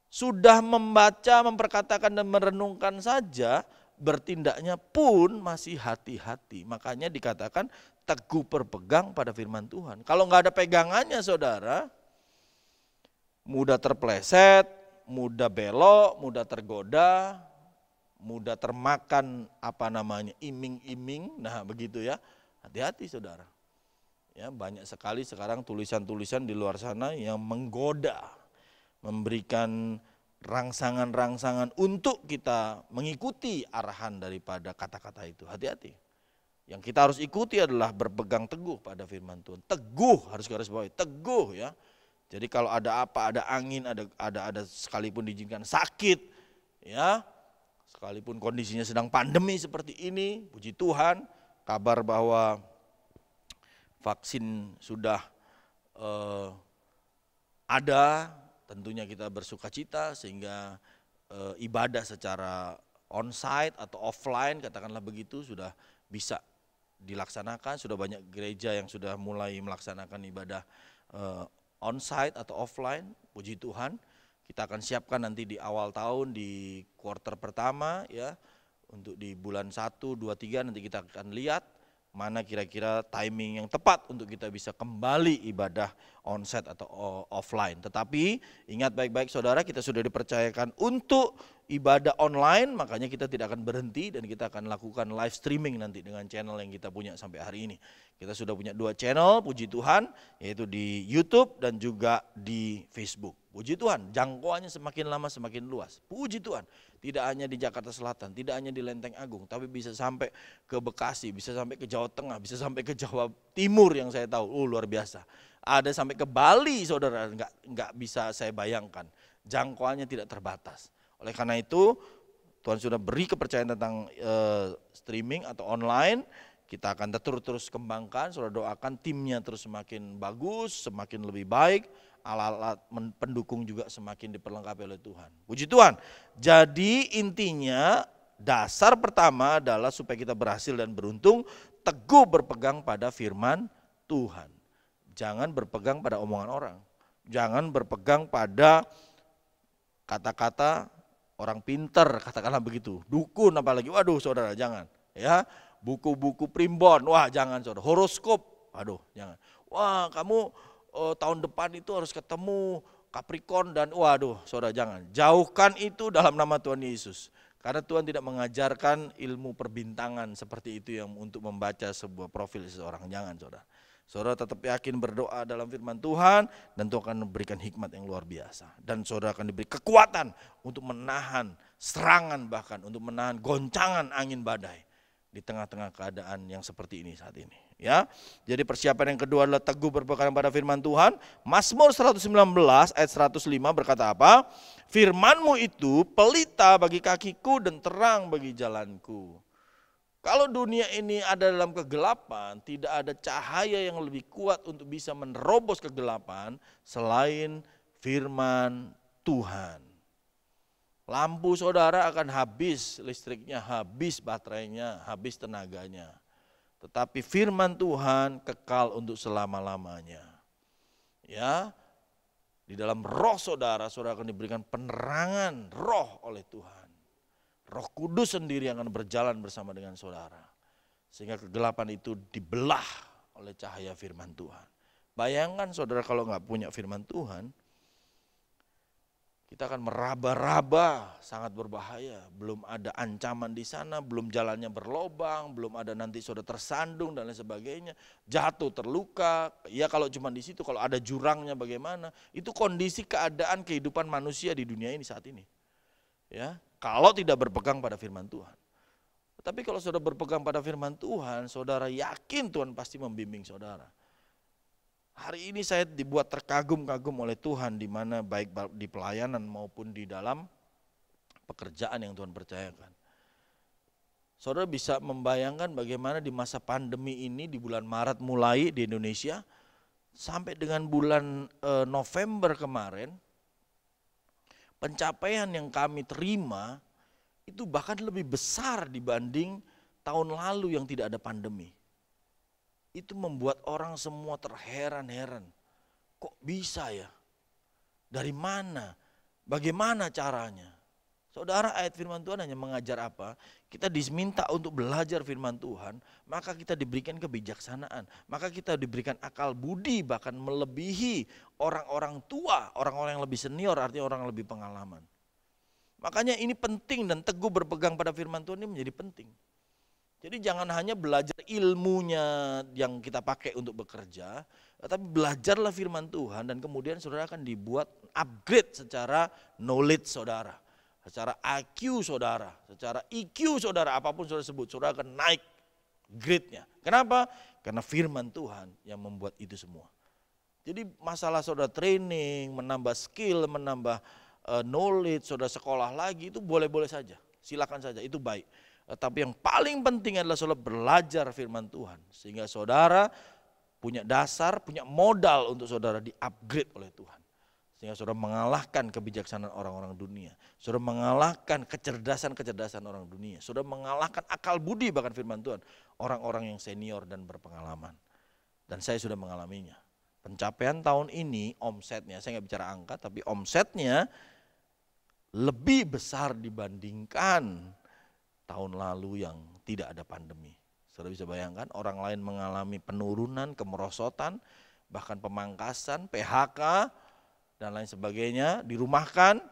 Sudah membaca, memperkatakan dan merenungkan saja, bertindaknya pun masih hati-hati. Makanya dikatakan teguh berpegang pada firman Tuhan. Kalau nggak ada pegangannya saudara, mudah terpleset, mudah belok, mudah tergoda, mudah termakan iming-iming. Nah begitu ya, hati-hati saudara. Ya, banyak sekali sekarang tulisan-tulisan di luar sana yang menggoda, memberikan rangsangan-rangsangan untuk kita mengikuti arahan daripada kata-kata itu. Hati-hati. Yang kita harus ikuti adalah berpegang teguh pada firman Tuhan. Teguh, harus garis bawahi, teguh ya. Jadi kalau ada apa, ada angin, ada sekalipun diizinkan sakit, ya, sekalipun kondisinya sedang pandemi seperti ini, puji Tuhan, kabar bahwa vaksin sudah ada, tentunya kita bersuka cita sehingga ibadah secara onsite atau offline, katakanlah begitu, sudah bisa dilaksanakan. Sudah banyak gereja yang sudah mulai melaksanakan ibadah onsite atau offline, puji Tuhan. Kita akan siapkan nanti di awal tahun, di kuartal pertama ya, untuk di bulan 1, 2, 3 nanti kita akan lihat mana kira-kira timing yang tepat untuk kita bisa kembali ibadah onsite atau offline. Tetapi ingat baik-baik saudara, kita sudah dipercayakan untuk ibadah online, makanya kita tidak akan berhenti dan kita akan lakukan live streaming nanti dengan channel yang kita punya sampai hari ini. Kita sudah punya 2 channel, puji Tuhan, yaitu di YouTube dan juga di Facebook. Puji Tuhan, jangkauannya semakin lama semakin luas. Puji Tuhan, tidak hanya di Jakarta Selatan, tidak hanya di Lenteng Agung, tapi bisa sampai ke Bekasi, bisa sampai ke Jawa Tengah, bisa sampai ke Jawa Timur yang saya tahu. Luar biasa. Ada sampai ke Bali saudara, nggak bisa saya bayangkan. Jangkauannya tidak terbatas. Oleh karena itu, Tuhan sudah beri kepercayaan tentang streaming atau online. Kita akan terus kembangkan, saudara doakan timnya terus semakin bagus, semakin lebih baik, alat-alat pendukung juga semakin diperlengkapi oleh Tuhan. Puji Tuhan. Jadi intinya dasar pertama adalah supaya kita berhasil dan beruntung, teguh berpegang pada firman Tuhan. Jangan berpegang pada omongan orang. Jangan berpegang pada kata-kata orang pinter, katakanlah begitu. Dukun apalagi, waduh saudara jangan. Ya, buku-buku primbon, wah jangan saudara. Horoskop, aduh jangan. Wah kamu tahun depan itu harus ketemu Capricorn dan waduh saudara jangan. Jauhkan itu dalam nama Tuhan Yesus. Karena Tuhan tidak mengajarkan ilmu perbintangan seperti itu yang untuk membaca sebuah profil seseorang. Jangan saudara. Saudara tetap yakin berdoa dalam firman Tuhan dan Tuhan akan memberikan hikmat yang luar biasa. Dan saudara akan diberi kekuatan untuk menahan serangan, bahkan untuk menahan goncangan angin badai di tengah-tengah keadaan yang seperti ini saat ini. Ya, jadi persiapan yang kedua adalah teguh berpegang pada firman Tuhan. Mazmur 119 ayat 105 berkata apa? Firman-Mu itu pelita bagi kakiku dan terang bagi jalanku. Kalau dunia ini ada dalam kegelapan, tidak ada cahaya yang lebih kuat untuk bisa menerobos kegelapan selain firman Tuhan. Lampu saudara akan habis listriknya, habis baterainya, habis tenaganya. Tetapi firman Tuhan kekal untuk selama-lamanya. Ya, di dalam roh saudara, saudara akan diberikan penerangan roh oleh Tuhan. Roh Kudus sendiri akan berjalan bersama dengan saudara. Sehingga kegelapan itu dibelah oleh cahaya firman Tuhan. Bayangkan saudara kalau nggak punya firman Tuhan, kita akan meraba-raba, sangat berbahaya. Belum ada ancaman di sana, belum jalannya berlobang, belum ada nanti saudara tersandung dan lain sebagainya. Jatuh, terluka, ya kalau cuma di situ, kalau ada jurangnya bagaimana. Itu kondisi keadaan kehidupan manusia di dunia ini saat ini. Ya, kalau tidak berpegang pada firman Tuhan. Tapi kalau saudara berpegang pada firman Tuhan, saudara yakin Tuhan pasti membimbing saudara. Hari ini saya dibuat terkagum-kagum oleh Tuhan, di mana baik di pelayanan maupun di dalam pekerjaan yang Tuhan percayakan. Saudara bisa membayangkan bagaimana di masa pandemi ini, di bulan Maret mulai di Indonesia, sampai dengan bulan November kemarin, pencapaian yang kami terima itu bahkan lebih besar dibanding tahun lalu yang tidak ada pandemi. Itu membuat orang semua terheran-heran. Kok bisa ya? Dari mana? Bagaimana caranya? Saudara, ayat firman Tuhan hanya mengajar apa? Kita diminta untuk belajar firman Tuhan, maka kita diberikan kebijaksanaan. Maka kita diberikan akal budi, bahkan melebihi orang-orang tua, orang-orang yang lebih senior, artinya orang yang lebih pengalaman. Makanya ini penting, dan teguh berpegang pada firman Tuhan ini menjadi penting. Jadi jangan hanya belajar ilmunya yang kita pakai untuk bekerja, tapi belajarlah firman Tuhan, dan kemudian saudara akan dibuat upgrade secara knowledge saudara, secara IQ saudara, secara EQ saudara, apapun saudara sebut, saudara akan naik grade-nya. Kenapa? Karena firman Tuhan yang membuat itu semua. Jadi masalah saudara training, menambah skill, menambah knowledge, saudara sekolah lagi, itu boleh-boleh saja, silakan saja, itu baik. Tapi yang paling penting adalah saudara belajar firman Tuhan, sehingga saudara punya dasar, punya modal untuk saudara di-upgrade oleh Tuhan. Sehingga saudara mengalahkan kebijaksanaan orang-orang dunia, saudara mengalahkan kecerdasan-kecerdasan orang dunia, saudara mengalahkan akal budi bahkan firman Tuhan, orang-orang yang senior dan berpengalaman. Dan saya sudah mengalaminya. Pencapaian tahun ini omsetnya, saya nggak bicara angka, tapi omsetnya lebih besar dibandingkan tahun lalu yang tidak ada pandemi. Saudara bisa bayangkan, orang lain mengalami penurunan, kemerosotan, bahkan pemangkasan, PHK, dan lain sebagainya, dirumahkan.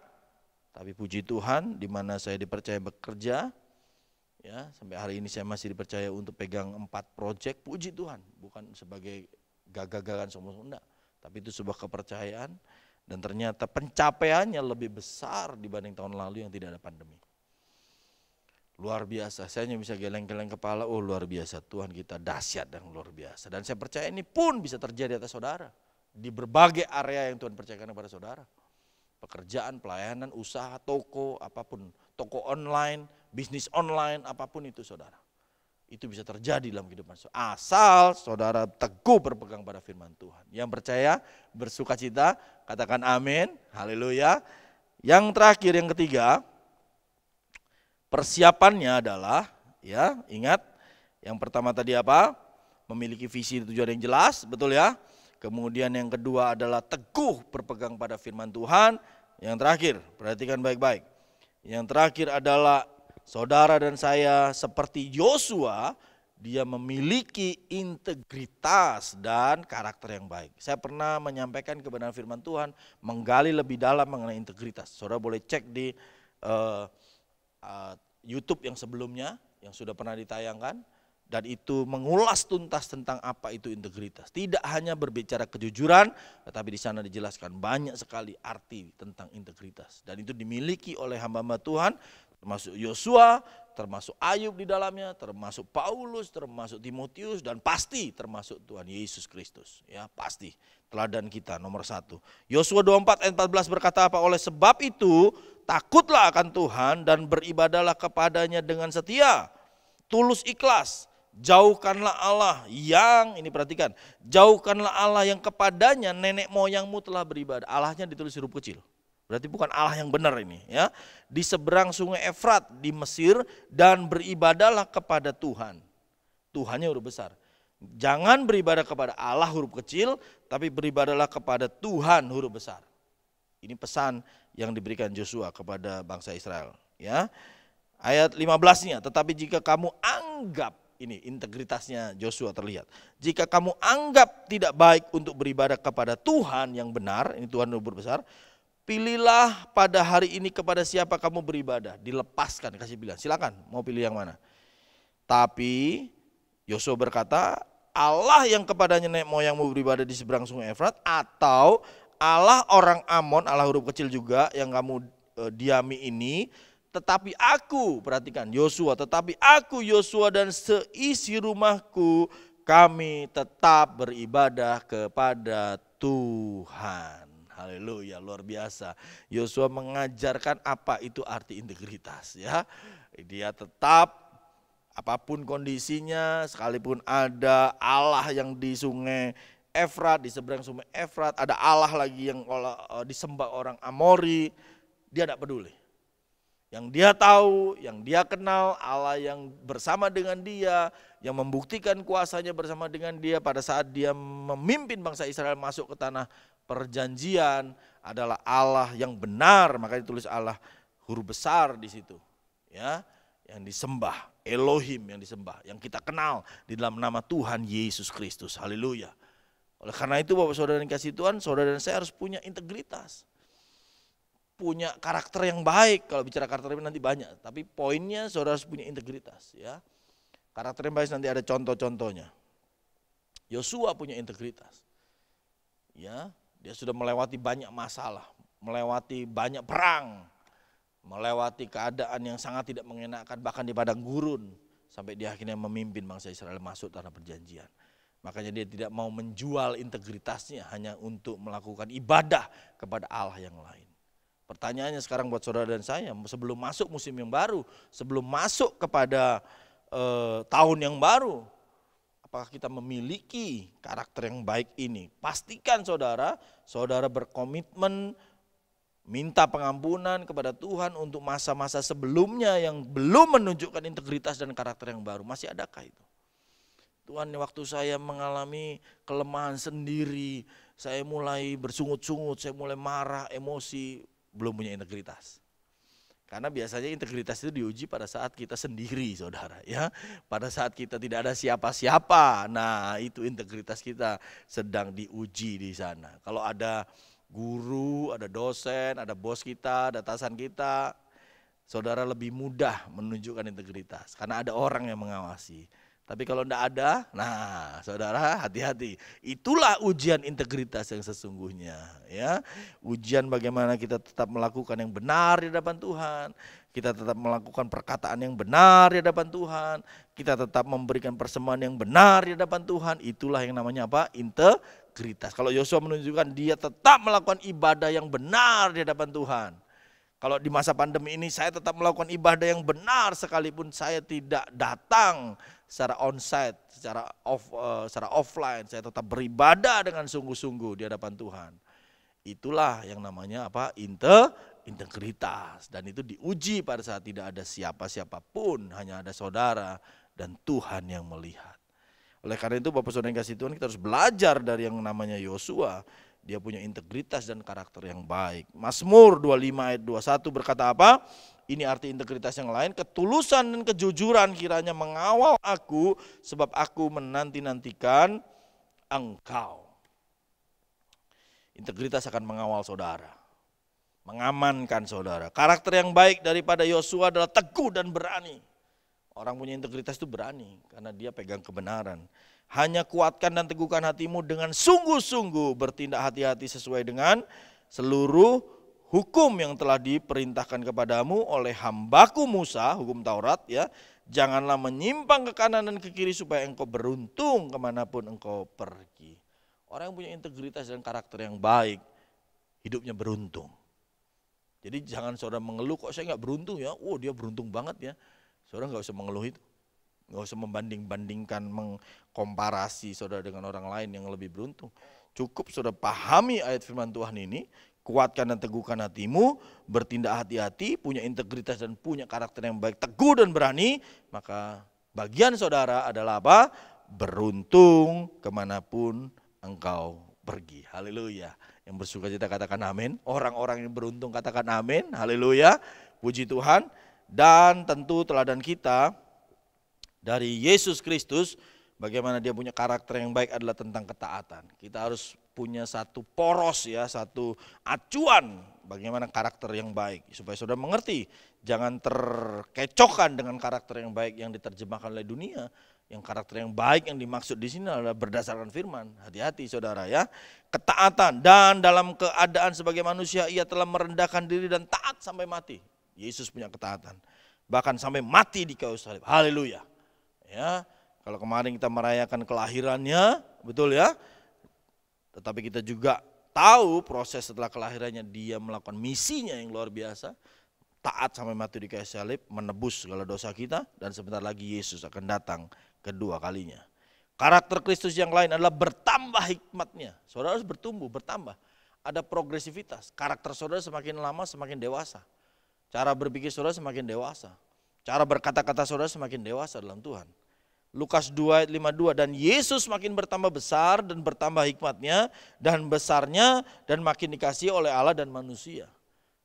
Tapi puji Tuhan, di mana saya dipercaya bekerja, ya sampai hari ini saya masih dipercaya untuk pegang 4 proyek, puji Tuhan. Bukan sebagai gagah-gagahan semua, enggak. Tapi itu sebuah kepercayaan, dan ternyata pencapaiannya lebih besar dibanding tahun lalu yang tidak ada pandemi. Luar biasa, saya hanya bisa geleng-geleng kepala, oh luar biasa, Tuhan kita dahsyat dan luar biasa. Dan saya percaya ini pun bisa terjadi atas saudara, di berbagai area yang Tuhan percayakan kepada saudara. Pekerjaan, pelayanan, usaha, toko, apapun, toko online, bisnis online, apapun itu saudara. Itu bisa terjadi dalam kehidupan saudara, asal saudara teguh berpegang pada firman Tuhan. Yang percaya, bersuka cita, katakan amin, haleluya. Yang terakhir, yang ketiga, persiapannya adalah, ya ingat, yang pertama tadi apa? Memiliki visi tujuan yang jelas, betul ya. Kemudian yang kedua adalah teguh berpegang pada firman Tuhan. Yang terakhir, perhatikan baik-baik. Yang terakhir adalah saudara dan saya seperti Yosua, dia memiliki integritas dan karakter yang baik. Saya pernah menyampaikan kebenaran firman Tuhan, menggali lebih dalam mengenai integritas. Saudara boleh cek di YouTube yang sebelumnya, yang sudah pernah ditayangkan, dan itu mengulas tuntas tentang apa itu integritas. Tidak hanya berbicara kejujuran, tetapi di sana dijelaskan banyak sekali arti tentang integritas. Dan itu dimiliki oleh hamba-hamba Tuhan, termasuk Yosua, termasuk Ayub di dalamnya, termasuk Paulus, termasuk Timotius, dan pasti termasuk Tuhan Yesus Kristus. Ya pasti, teladan kita nomor 1. Yosua 24 ayat 14 berkata apa? Oleh sebab itu, takutlah akan Tuhan dan beribadahlah kepadanya dengan setia, tulus ikhlas. Jauhkanlah Allah yang, ini perhatikan, jauhkanlah Allah yang kepadanya nenek moyangmu telah beribadah. Allahnya ditulis huruf kecil. Berarti bukan Allah yang benar ini, ya. Di seberang sungai Efrat di Mesir, dan beribadahlah kepada Tuhan. Tuhannya huruf besar. Jangan beribadah kepada Allah huruf kecil, tapi beribadahlah kepada Tuhan huruf besar. Ini pesan yang diberikan Yosua kepada bangsa Israel, ya. Ayat 15-nya, tetapi jika kamu anggap ini integritasnya Yosua terlihat. Jika kamu anggap tidak baik untuk beribadah kepada Tuhan yang benar, ini Tuhan yang besar, pilihlah pada hari ini kepada siapa kamu beribadah. Dilepaskan, kasih pilihan, silakan mau pilih yang mana. Tapi Yosua berkata, Allah yang kepadanya nenek moyangmu beribadah di seberang sungai Efrat, atau Allah orang Amon, Allah huruf kecil juga yang kamu diami ini. Tetapi aku, perhatikan Yosua, tetapi aku Yosua dan seisi rumahku, kami tetap beribadah kepada Tuhan. Haleluya, luar biasa. Yosua mengajarkan apa itu arti integritas, ya. Dia tetap apapun kondisinya, sekalipun ada Allah yang di sungai Efrat, di seberang sungai Efrat, ada Allah lagi yang disembah orang Amori, dia tidak peduli. Yang dia tahu, yang dia kenal, Allah yang bersama dengan dia, yang membuktikan kuasanya bersama dengan dia pada saat dia memimpin bangsa Israel masuk ke tanah perjanjian, adalah Allah yang benar. Makanya ditulis Allah huruf besar di situ, ya, yang disembah, Elohim yang disembah, yang kita kenal di dalam nama Tuhan Yesus Kristus. Haleluya. Oleh karena itu Bapak Saudara yang kasih Tuhan, saudara dan saya harus punya integritas. Punya karakter yang baik. Kalau bicara karakter nanti banyak, tapi poinnya saudara harus punya integritas, ya. Karakter yang baik nanti ada contoh-contohnya. Yosua punya integritas, ya. Dia sudah melewati banyak masalah, melewati banyak perang, melewati keadaan yang sangat tidak mengenakan, bahkan di padang gurun, sampai dia akhirnya memimpin bangsa Israel masuk tanah perjanjian. Makanya dia tidak mau menjual integritasnya hanya untuk melakukan ibadah kepada Allah yang lain. Pertanyaannya sekarang buat saudara dan saya, sebelum masuk musim yang baru, sebelum masuk kepada tahun yang baru, apakah kita memiliki karakter yang baik ini? Pastikan saudara berkomitmen minta pengampunan kepada Tuhan untuk masa-masa sebelumnya yang belum menunjukkan integritas dan karakter yang baru. Masih adakah itu? Tuhan, waktu saya mengalami kelemahan sendiri, saya mulai bersungut-sungut, saya mulai marah, emosi, belum punya integritas. Karena biasanya integritas itu diuji pada saat kita sendiri, saudara, ya. Pada saat kita tidak ada siapa-siapa, nah itu integritas kita sedang diuji di sana. Kalau ada guru, ada dosen, ada bos kita, ada atasan kita, saudara lebih mudah menunjukkan integritas karena ada orang yang mengawasi. Tapi kalau tidak ada, nah saudara hati-hati. Itulah ujian integritas yang sesungguhnya, ya. Ujian bagaimana kita tetap melakukan yang benar di hadapan Tuhan. Kita tetap melakukan perkataan yang benar di hadapan Tuhan. Kita tetap memberikan persembahan yang benar di hadapan Tuhan. Itulah yang namanya apa? Integritas. Kalau Yosua menunjukkan dia tetap melakukan ibadah yang benar di hadapan Tuhan. Kalau di masa pandemi ini saya tetap melakukan ibadah yang benar sekalipun saya tidak datang secara onsite, secara offline, saya tetap beribadah dengan sungguh-sungguh di hadapan Tuhan. Itulah yang namanya apa? Integritas. Dan itu diuji pada saat tidak ada siapa-siapapun, hanya ada saudara dan Tuhan yang melihat. Oleh karena itu Bapak Saudara yang kasih Tuhan, kita harus belajar dari yang namanya Yosua. Dia punya integritas dan karakter yang baik. Mazmur 25 ayat 21 berkata apa? Ini arti integritas yang lain. Ketulusan dan kejujuran kiranya mengawal aku, sebab aku menanti-nantikan Engkau. Integritas akan mengawal saudara, mengamankan saudara. Karakter yang baik daripada Yosua adalah teguh dan berani. Orang punya integritas itu berani karena dia pegang kebenaran. Hanya kuatkan dan teguhkan hatimu dengan sungguh-sungguh, bertindak hati-hati sesuai dengan seluruh hukum yang telah diperintahkan kepadamu oleh hambaku Musa, hukum Taurat, ya. Janganlah menyimpang ke kanan dan ke kiri supaya engkau beruntung kemanapun engkau pergi. Orang yang punya integritas dan karakter yang baik, hidupnya beruntung. Jadi jangan saudara mengeluh, kok saya nggak beruntung ya, oh dia beruntung banget ya. Saudara nggak usah mengeluh itu. Nggak usah membanding-bandingkan, mengkomparasi saudara dengan orang lain yang lebih beruntung. Cukup saudara pahami ayat firman Tuhan ini, kuatkan dan teguhkan hatimu, bertindak hati-hati, punya integritas dan punya karakter yang baik, teguh dan berani, maka bagian saudara adalah apa? Beruntung kemanapun engkau pergi. Haleluya. Yang bersuka cita katakan amin. Orang-orang yang beruntung katakan amin. Haleluya. Puji Tuhan. Dan tentu teladan kita dari Yesus Kristus, bagaimana dia punya karakter yang baik adalah tentang ketaatan. Kita harus punya satu poros ya, satu acuan bagaimana karakter yang baik. Supaya saudara mengerti, jangan terkecokkan dengan karakter yang baik yang diterjemahkan oleh dunia. Yang karakter yang baik yang dimaksud di sini adalah berdasarkan firman. Hati-hati saudara ya. Ketaatan, dan dalam keadaan sebagai manusia ia telah merendahkan diri dan taat sampai mati. Yesus punya ketaatan. Bahkan sampai mati di kayu salib. Haleluya. Ya, kalau kemarin kita merayakan kelahirannya, betul ya. Tetapi kita juga tahu proses setelah kelahirannya dia melakukan misinya yang luar biasa. Taat sampai mati di kayu salib, menebus segala dosa kita, dan sebentar lagi Yesus akan datang kedua kalinya. Karakter Kristus yang lain adalah bertambah hikmatnya. Saudara harus bertumbuh, bertambah. Ada progresivitas. Karakter saudara semakin lama semakin dewasa. Cara berpikir saudara semakin dewasa. Cara berkata-kata saudara semakin dewasa dalam Tuhan. Lukas 2 ayat 52, dan Yesus makin bertambah besar dan bertambah hikmatnya dan besarnya dan makin dikasihi oleh Allah dan manusia.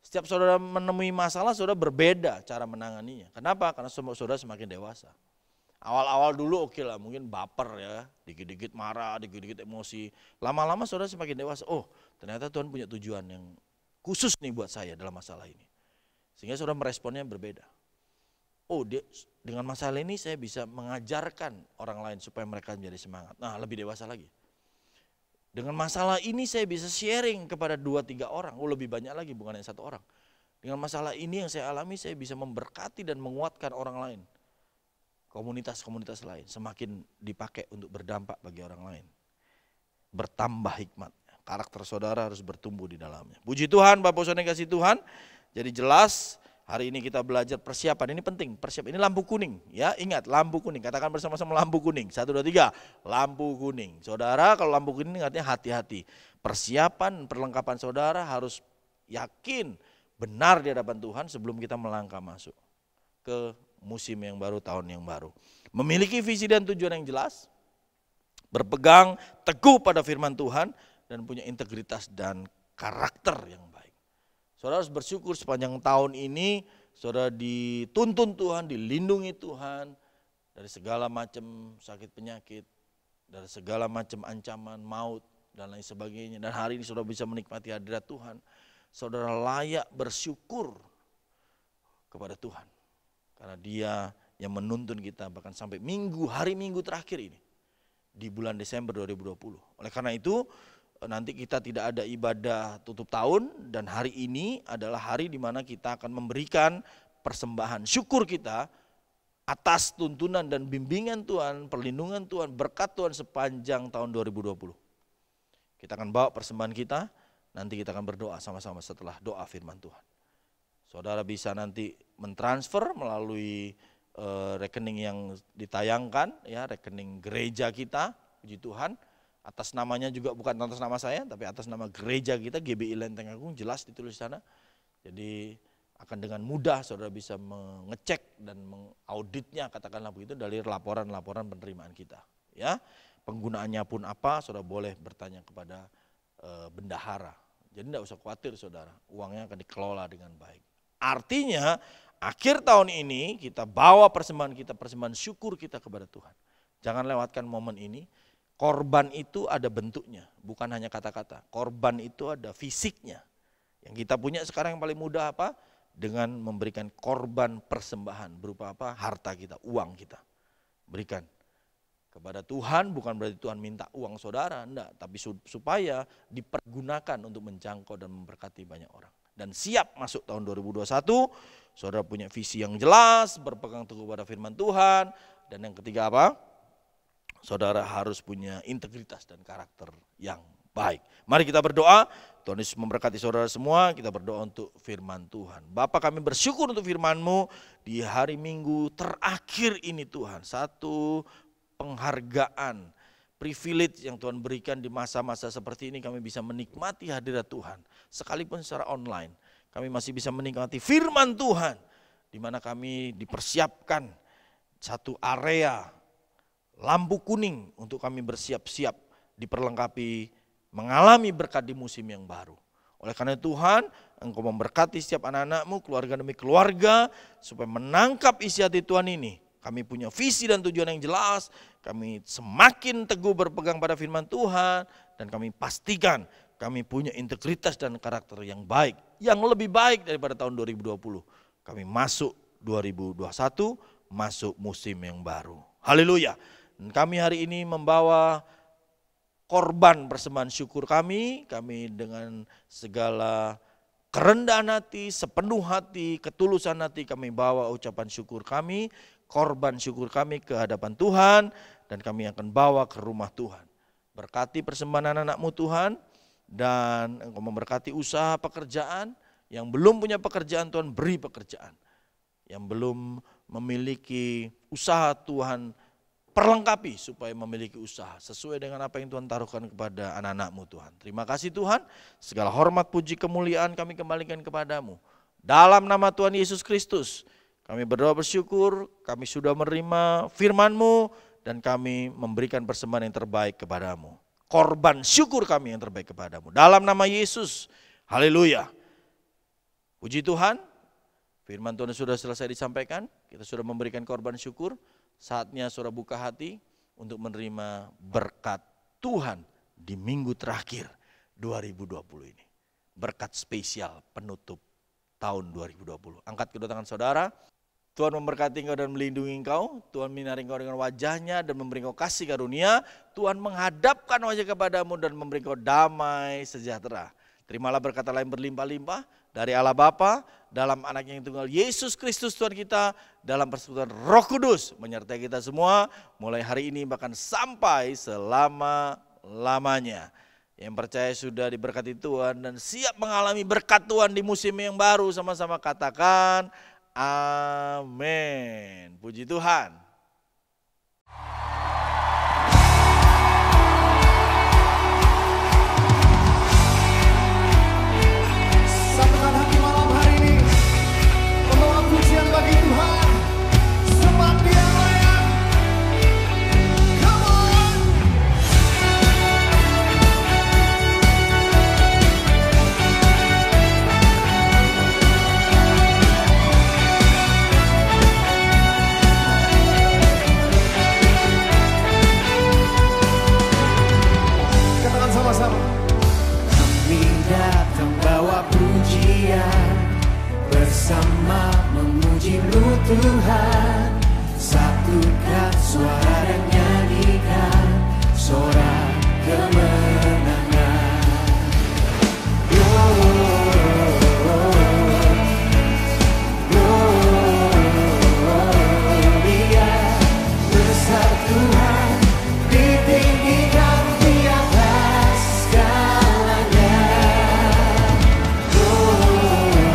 Setiap saudara menemui masalah, saudara berbeda cara menanganinya. Kenapa? Karena saudara semakin dewasa. Awal-awal dulu oke lah, mungkin baper ya, dikit-dikit marah, dikit-dikit emosi. Lama-lama saudara semakin dewasa, oh ternyata Tuhan punya tujuan yang khusus nih buat saya dalam masalah ini. Sehingga saudara meresponnya berbeda. Oh dengan masalah ini saya bisa mengajarkan orang lain supaya mereka menjadi semangat. Nah lebih dewasa lagi. Dengan masalah ini saya bisa sharing kepada 2-3 orang, oh lebih banyak lagi bukan hanya 1 orang. Dengan masalah ini yang saya alami saya bisa memberkati dan menguatkan orang lain. Komunitas-komunitas lain semakin dipakai untuk berdampak bagi orang lain. Bertambah hikmat, karakter saudara harus bertumbuh di dalamnya. Puji Tuhan, Bapak Saudara yang kasih Tuhan. Jadi jelas hari ini kita belajar persiapan, ini penting. Persiapan ini lampu kuning ya, ingat lampu kuning. Katakan bersama-sama lampu kuning. 1, 2, 3, lampu kuning. Saudara kalau lampu kuning artinya hati-hati. Persiapan, perlengkapan saudara harus yakin benar di hadapan Tuhan sebelum kita melangkah masuk ke musim yang baru, tahun yang baru. Memiliki visi dan tujuan yang jelas, berpegang teguh pada firman Tuhan, dan punya integritas dan karakter yang baik. Saudara harus bersyukur sepanjang tahun ini, saudara dituntun Tuhan, dilindungi Tuhan dari segala macam sakit penyakit, dari segala macam ancaman, maut, dan lain sebagainya. Dan hari ini saudara bisa menikmati hadirat Tuhan. Saudara layak bersyukur kepada Tuhan. Karena dia yang menuntun kita bahkan sampai hari minggu terakhir ini. Di bulan Desember 2020. Oleh karena itu nanti kita tidak ada ibadah tutup tahun. Dan hari ini adalah hari di mana kita akan memberikan persembahan syukur kita atas tuntunan dan bimbingan Tuhan, perlindungan Tuhan, berkat Tuhan sepanjang tahun 2020. Kita akan bawa persembahan kita, nanti kita akan berdoa sama-sama setelah doa firman Tuhan. Saudara bisa nanti mentransfer melalui rekening yang ditayangkan, ya rekening gereja kita, puji Tuhan. Atas namanya juga bukan atas nama saya, tapi atas nama gereja kita, GBI Lenteng Agung, jelas ditulis sana. Jadi akan dengan mudah saudara bisa mengecek dan mengauditnya, katakanlah begitu, dari laporan-laporan penerimaan kita. Ya, penggunaannya pun apa, saudara boleh bertanya kepada bendahara. Jadi tidak usah khawatir saudara, uangnya akan dikelola dengan baik. Artinya akhir tahun ini kita bawa persembahan kita, persembahan syukur kita kepada Tuhan. Jangan lewatkan momen ini. Korban itu ada bentuknya, bukan hanya kata-kata. Korban itu ada fisiknya. Yang kita punya sekarang yang paling mudah apa? Dengan memberikan korban persembahan berupa apa? Harta kita, uang kita. Berikan kepada Tuhan, bukan berarti Tuhan minta uang saudara, enggak. Tapi supaya dipergunakan untuk menjangkau dan memberkati banyak orang. Dan siap masuk tahun 2021, saudara punya visi yang jelas, berpegang teguh pada firman Tuhan. Dan yang ketiga apa? Saudara harus punya integritas dan karakter yang baik. Mari kita berdoa, Tuhan Yesus memberkati saudara semua, kita berdoa untuk firman Tuhan. Bapa, kami bersyukur untuk firman-Mu di hari Minggu terakhir ini Tuhan. Satu penghargaan, privilege yang Tuhan berikan di masa-masa seperti ini, kami bisa menikmati hadirat Tuhan. Sekalipun secara online, kami masih bisa menikmati firman Tuhan, di mana kami dipersiapkan satu area lampu kuning untuk kami bersiap-siap, diperlengkapi, mengalami berkat di musim yang baru. Oleh karena Tuhan, Engkau memberkati setiap anak-anak-Mu, keluarga demi keluarga, supaya menangkap isi hati Tuhan ini, Kami punya visi dan tujuan yang jelas, kami semakin teguh berpegang pada firman Tuhan, dan kami pastikan kami punya integritas dan karakter yang baik, yang lebih baik daripada tahun 2020. Kami masuk 2021, masuk musim yang baru. Haleluya. Dan kami hari ini membawa korban persembahan syukur kami dengan segala kerendahan hati, sepenuh hati, ketulusan hati kami bawa ucapan syukur kami, korban syukur kami ke hadapan Tuhan, dan kami akan bawa ke rumah Tuhan. Berkati persembahan anak-anak-Mu Tuhan, dan Engkau memberkati usaha pekerjaan. Yang belum punya pekerjaan, Tuhan beri pekerjaan. Yang belum memiliki usaha, Tuhan perlengkapi supaya memiliki usaha sesuai dengan apa yang Tuhan taruhkan kepada anak-anak-Mu Tuhan. Terima kasih Tuhan, segala hormat, puji, kemuliaan kami kembalikan kepadamu. Dalam nama Tuhan Yesus Kristus, kami berdoa bersyukur, kami sudah menerima firman-Mu, dan kami memberikan persembahan yang terbaik kepadamu. Korban syukur kami yang terbaik kepadamu. Dalam nama Yesus, haleluya. Puji Tuhan, firman Tuhan sudah selesai disampaikan, kita sudah memberikan korban syukur. Saatnya saudara buka hati untuk menerima berkat Tuhan di minggu terakhir 2020 ini. Berkat spesial penutup tahun 2020. Angkat kedua tangan saudara. Tuhan memberkati engkau dan melindungi engkau. Tuhan menyinari engkau dengan wajahnya dan memberi engkau kasih karunia. Tuhan menghadapkan wajah kepadamu dan memberi engkau damai sejahtera. Terimalah berkat Allah yang berlimpah-limpah dari Allah Bapa, dalam anaknya yang tunggal Yesus Kristus Tuhan kita, dalam persekutuan Roh Kudus menyertai kita semua mulai hari ini bahkan sampai selama-lamanya. Yang percaya sudah diberkati Tuhan dan siap mengalami berkat Tuhan di musim yang baru, sama-sama katakan amin. Puji Tuhan. Satukan hati malam hari ini, membawa pujian bagi Tuhan, sebab Dia layak. Come on. Katakan sama-sama. Kami datang bawa pujian, bersama memuji-Mu Tuhan. Satukan suara dan nyanyikan sorak kemenangan. Gloria, besar Tuhan, ditinggikan di atas segalanya. Gloria,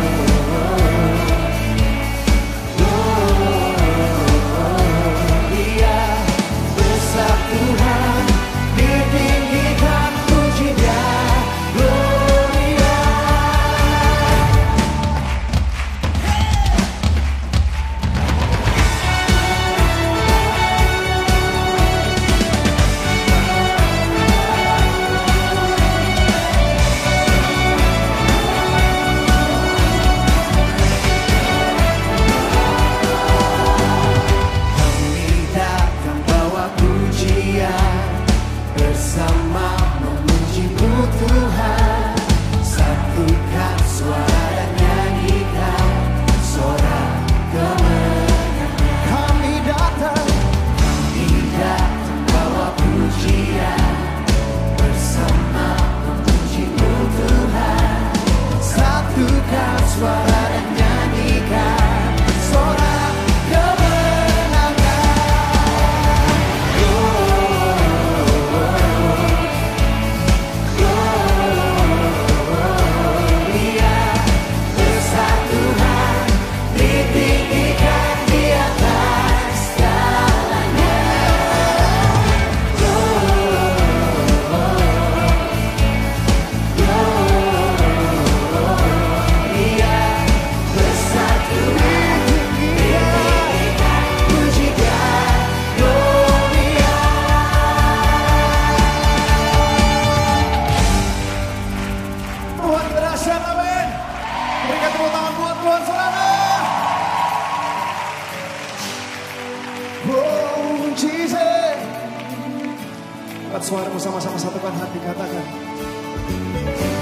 Angkat suaramu sama-sama, satukan hati, katakan.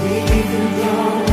We give you glory.